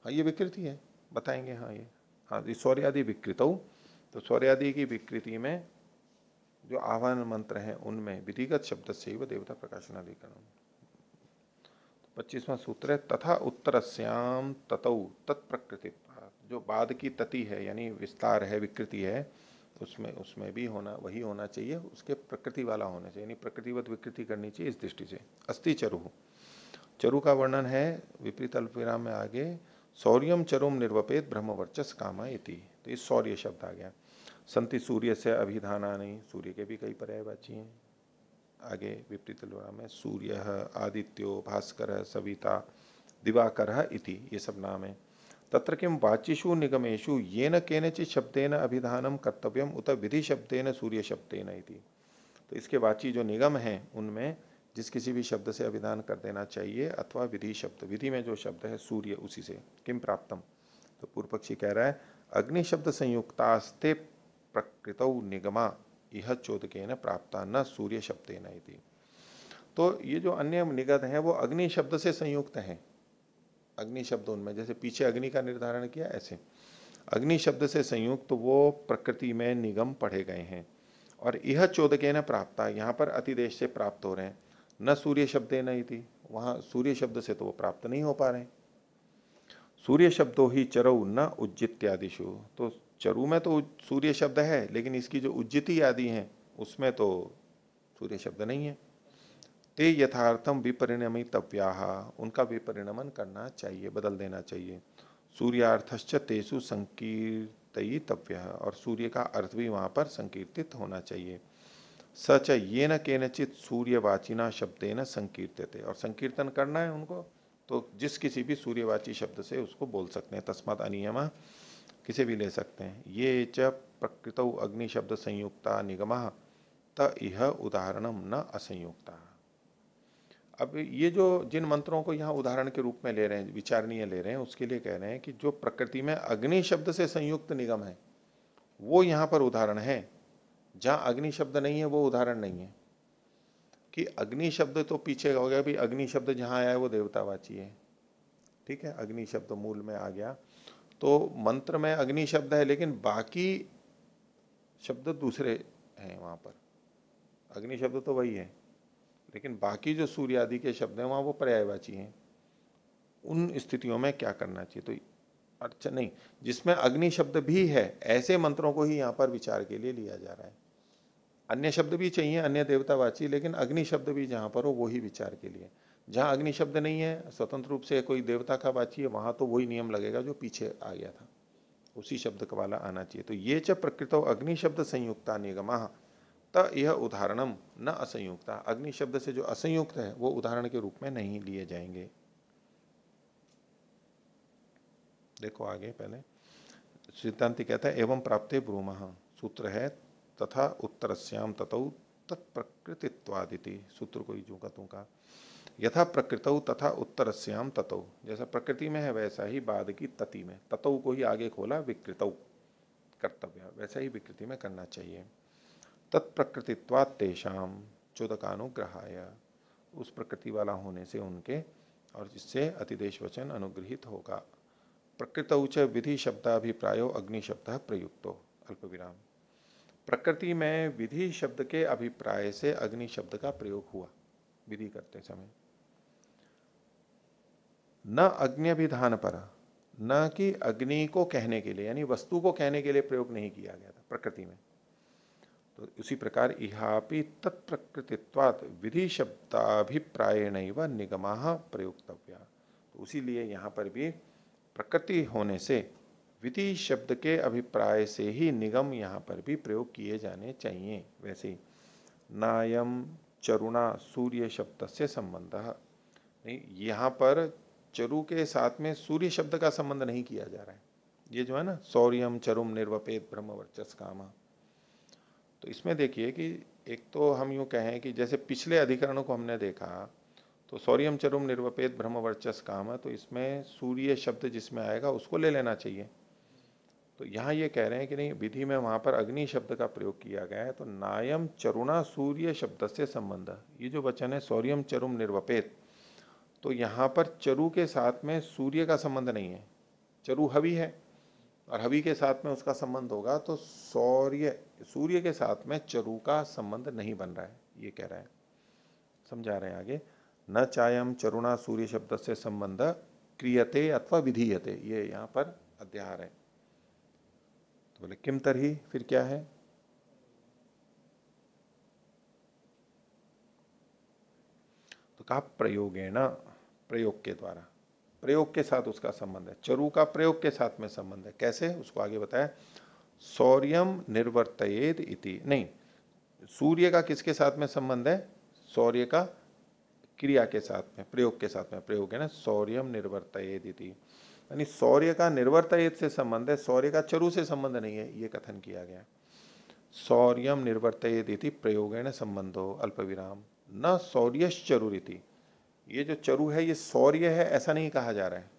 हाँ ये विकृति है, बताएंगे। हाँ ये, हाँ ये सौर्यादि विकृतौ, तो सौर्यादि की विकृति में जो आह्वान मंत्र हैं उनमें विधिगत शब्द से ही वह देवता प्रकाशनाधिकरण। 25वां सूत्र है, तथा उत्तरस्याम ततौ तत्प्रकृति, जो बाद की तति है यानी विस्तार है, विकृति है, उसमें भी होना वही होना चाहिए, उसके प्रकृति वाला होना चाहिए, यानी प्रकृतिवत विकृति करनी चाहिए। इस दृष्टि से अस्ति चरु, चरु का वर्णन है विपरीत अल्पविराम में आगे, सौर्यम चरुम निर्वपेत ब्रह्म वर्चस कामा इति, तो इस सौर्य शब्द आ गया। संति सूर्य से अभिधाना नहीं, सूर्य के भी कई पर्यायवाची हैं। आगे विपरीत अल्पविराम में सूर्य आदित्यो भास्कर सविता दिवाकर इति, ये सब नाम है। तत्र किम वाचिषु निगमेषु येन केनचित् शब्देन अभिधानम कर्तव्यम उत विधि शब्देन सूर्य शब्देन इति, तो इसके वाची जो निगम हैं उनमें जिस किसी भी शब्द से अभिधान कर देना चाहिए, अथवा विधि शब्द, विधि में जो शब्द है सूर्य, उसी से। किम प्राप्तम, तो पूर्व पक्षी कह रहा है अग्नि शब्द संयुक्तास्ते प्रकृतौ निगमा इह चोदकेन प्राप्ता न सूर्य शब्देन इति। तो ये जो अन्य निगत हैं वो अग्नि शब्द से संयुक्त हैं। अग्नि शब्द उनमें जैसे पीछे अग्नि का निर्धारण किया, ऐसे अग्नि शब्द से संयुक्त वो प्रकृति में निगम पढ़े गए हैं। और यह चोदकेन प्राप्ता, यहाँ पर अतिदेश से प्राप्त हो रहे हैं। न सूर्य शब्देन इति, वहां सूर्य शब्द से तो वो प्राप्त नहीं हो पा रहे हैं। सूर्य शब्दों ही चरऊ न उज्जित्यादिशु, तो चरु में तो सूर्य शब्द है, लेकिन इसकी जो उज्जिति आदि हैं उसमें तो सूर्य शब्द नहीं है। ते यथार्थम विपरिणमितव्याः, उनका विपरिणमन करना चाहिए, बदल देना चाहिए। सूर्यार्थश्च तेषु संकीर्तयितव्यः, और सूर्य का अर्थ भी वहां पर संकीर्तित होना चाहिए। सच येन केनचित सूर्यवाचिना शब्देन संकीर्त्यते, और संकीर्तन करना है उनको तो जिस किसी भी सूर्यवाची शब्द से उसको बोल सकते हैं। तस्मात् अनियमा, किसे भी ले सकते हैं। ये च प्रकृतौ अग्नि शब्द संयुक्ता निगमः त इह उदाहरणम न असंयुक्ता। अब ये जो जिन मंत्रों को यहाँ उदाहरण के रूप में ले रहे हैं, विचारणीय ले रहे हैं, उसके लिए कह रहे हैं कि जो प्रकृति में अग्नि शब्द से संयुक्त निगम है वो यहाँ पर उदाहरण है। जहां अग्नि शब्द नहीं है वो उदाहरण नहीं है। कि अग्नि शब्द तो पीछे हो गया, भी अग्नि शब्द जहां आया है वो देवतावाची है, ठीक है, अग्नि शब्द मूल में आ गया। तो मंत्र में अग्नि शब्द है लेकिन बाकी शब्द दूसरे हैं वहां पर। अग्नि शब्द तो वही है लेकिन बाकी जो सूर्य आदि के शब्द हैं वहां वो पर्यायवाची हैं। उन स्थितियों में क्या करना चाहिए? तो अच्छा नहीं, जिसमें अग्नि शब्द भी है ऐसे मंत्रों को ही यहाँ पर विचार के लिए लिया जा रहा है। अन्य शब्द भी चाहिए, अन्य देवतावाची, लेकिन अग्नि शब्द भी जहां पर हो वो ही विचार के लिए। जहां अग्नि शब्द नहीं है, स्वतंत्र रूप से कोई देवता का वाची है, वहां तो वही नियम लगेगा जो पीछे आ गया था, उसी शब्द का वाला आना चाहिए। तो ये च प्रकृतो अग्नि शब्द संयुक्ता निगमा त यह उदाहरणम न असंयुक्ता, अग्नि शब्द से जो असंयुक्त है वो उदाहरण के रूप में नहीं लिए जाएंगे। देखो आगे, पहले सिद्धांति कहता है एवं प्राप्ते ब्रूमः, सूत्र है तथा उत्तरस्याम ततौ तत्प्रकृतित्वादिति, सूत्र को यूं का यथा प्रकृतौ तथा उत्तरस्याम ततौ, जैसा प्रकृति में है वैसा ही बाद की तति में, ततौ को ही आगे खोला, विकृतौ कर्तव्य, वैसा ही विकृति में करना चाहिए। तत्प्रकृतित्वात् तेषाम चोदकानुग्रहाय, उस प्रकृति वाला होने से उनके, और जिससे अतिदेश वचन अनुग्रहित होगा। प्रकृतौ च विधि शब्दाभिप्रायो अग्नि शब्द प्रयुक्तो, अल्प विराम। प्रकृति में विधि शब्द के अभिप्राय से अग्नि शब्द का प्रयोग हुआ विधि करते समय। न अग्न्यभिधान पर, न कि अग्नि को कहने के लिए, यानी वस्तु को कहने के लिए प्रयोग नहीं किया गया था प्रकृति में। तो उसी प्रकार इहापि तत्प्रकृतित्वात् विधि शब्दाभिप्रायेणैव निगमाः प्रयुक्तव्या, तो उसीलिए यहाँ पर भी प्रकृति होने से विधि शब्द के अभिप्राय से ही निगम यहाँ पर भी प्रयोग किए जाने चाहिए। वैसे ही नायम चरुणा सूर्य शब्द से संबंध नहीं, यहाँ पर चरु के साथ में सूर्य शब्द का संबंध नहीं किया जा रहा है। ये जो है ना सौर्यम चरुम निर्वपेत ब्रह्म वर्चस कामा, तो इसमें देखिए कि एक तो हम यूं कहें कि जैसे पिछले अधिकरणों को हमने देखा तो सौर्यम चरुम निर्वपेत ब्रह्म वर्चस काम, तो इसमें सूर्य शब्द जिसमें आएगा उसको ले लेना चाहिए। तो यहाँ ये कह रहे हैं कि नहीं, विधि में वहां पर अग्नि शब्द का प्रयोग किया गया है। तो नायम चरुणा सूर्य शब्द से संबंध, ये जो वचन है सौर्यम चरुम निर्वपेत, तो यहाँ पर चरु के साथ में सूर्य का संबंध नहीं है। चरु हवि है और हवि के साथ में उसका संबंध होगा, तो सूर्य के साथ में चरु का संबंध नहीं बन रहा है, ये कह रहा है। समझा रहे हैं आगे, न चायम चरुणा सूर्य शब्द से संबंध क्रियते अथवा विधीयते, ये यहाँ पर अध्याहार है। तो बोले किम तरही, फिर क्या है? तो कहा प्रयोगेण, प्रयोग के द्वारा, प्रयोग के साथ उसका संबंध है। चरु का प्रयोग के साथ में संबंध है। कैसे, उसको आगे बताया। सौर्यम निर्वर्तयेत इति, नहीं, सूर्य का किसके साथ में संबंध है? सौर्य का क्रिया के साथ में, प्रयोग के साथ में, प्रयोग है ना, सौर्यम निर्वर्तयेत इति, यानी सौर्य का निर्वर्तयेत से संबंध है, सौर्य का चरु से संबंध नहीं है, ये कथन किया गया। सौर्यम निर्वर्तयेत इति प्रयोगेण संबंधो अल्प विराम न सौर्यश्चरुरिति, ये जो चरु है ये सौर्य है ऐसा नहीं कहा जा रहा है,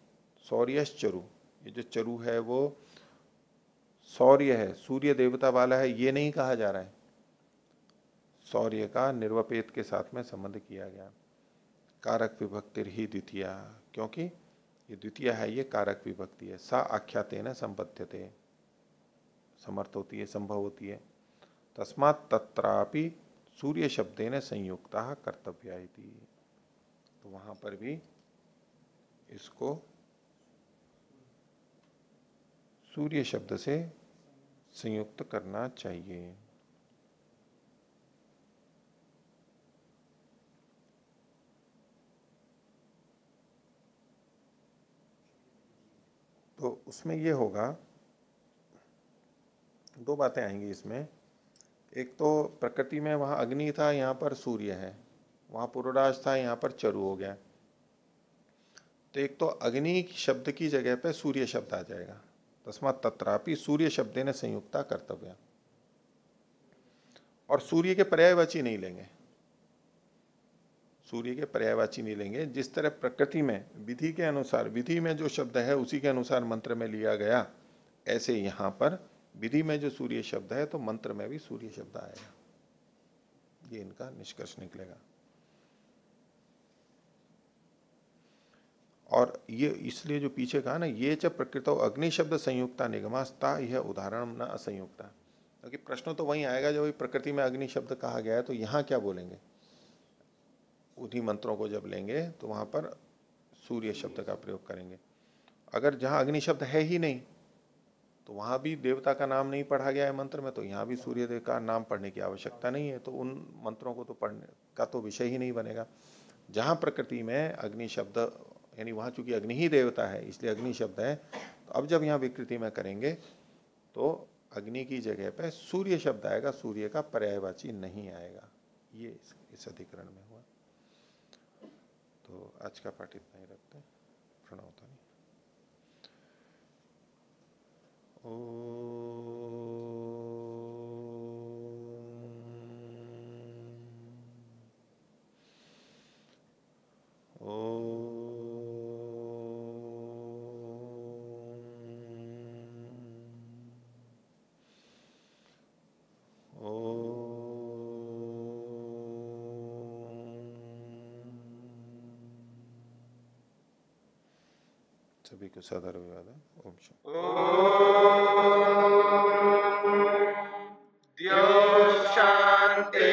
सौर्यश्चरु, ये जो चरु है वो सौर्य है, सूर्य देवता वाला है, ये नहीं कहा जा रहा है। सौर्य का निर्वपेत के साथ में संबंध किया गया। कारक विभक्ति ही द्वितीय, क्योंकि ये द्वितीय है, ये कारक विभक्ति है। सा आख्यातेन संबध्यते, समर्थ होती है, संभव होती है। तस्मात् तत्रापि सूर्य शब्देन संयुक्ता कर्तव्या इति, तो वहां पर भी इसको सूर्य शब्द से संयुक्त करना चाहिए। तो उसमें ये होगा, दो बातें आएंगी इसमें। एक तो प्रकृति में वहां अग्नि था, यहां पर सूर्य है, वहां पुरोडाश था, यहां पर चरु हो गया। तो एक तो अग्नि शब्द की जगह पे सूर्य शब्द आ जाएगा। तस्मात् तत्रापि सूर्य शब्देन संयुक्ता कर्तव्या, और सूर्य के पर्यायवाची नहीं लेंगे, सूर्य के पर्यायवाची नहीं लेंगे। जिस तरह प्रकृति में विधि के अनुसार, विधि में जो शब्द है उसी के अनुसार मंत्र में लिया गया, ऐसे यहां पर विधि में जो सूर्य शब्द है तो मंत्र में भी सूर्य शब्द आएगा। ये इनका निष्कर्ष निकलेगा। और ये इसलिए जो पीछे कहा ना, ये च प्रकृतो अग्नि शब्द संयुक्ता निगमास्ता, यह उदाहरण न असंयुक्ता, क्योंकि प्रश्न तो वही आएगा जब प्रकृति में अग्नि शब्द कहा गया है, तो यहां क्या बोलेंगे। उन्हीं मंत्रों को जब लेंगे तो वहां पर सूर्य शब्द का प्रयोग करेंगे। अगर जहां अग्नि शब्द है ही नहीं, तो वहां भी देवता का नाम नहीं पढ़ा गया है मंत्र में, तो यहां भी सूर्य देव का नाम पढ़ने की आवश्यकता नहीं है, तो उन मंत्रों को तो पढ़ने का तो विषय ही नहीं बनेगा। जहां प्रकृति में अग्नि शब्द, यानी वहां चूंकि अग्नि ही देवता है इसलिए अग्नि शब्द है, तो अब जब यहाँ विकृति में करेंगे तो अग्नि की जगह पे सूर्य शब्द आएगा, सूर्य का पर्यायवाची नहीं आएगा। ये इस अधिकरण में हुआ। तो आज का पाठ इतना ही रखते हैं। प्रणवता नहीं। सभी को सादर अभिवादन। ओम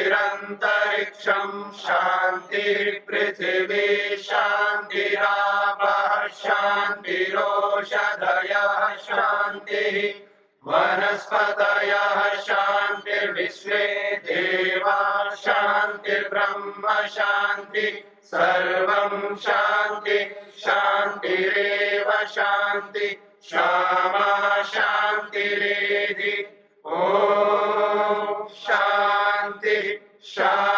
शांतिरंतरिक्षं शांति पृथिवी शांतिरापः शांतिरोषधयः शांतिः वनस्पतयः शांतिर्विश्वे देवा शांतिर्ब्रह्म शांति सर्वं शांति शांतिरेव शांति क्षमा शांतिरेधि। ओम शांति शांति।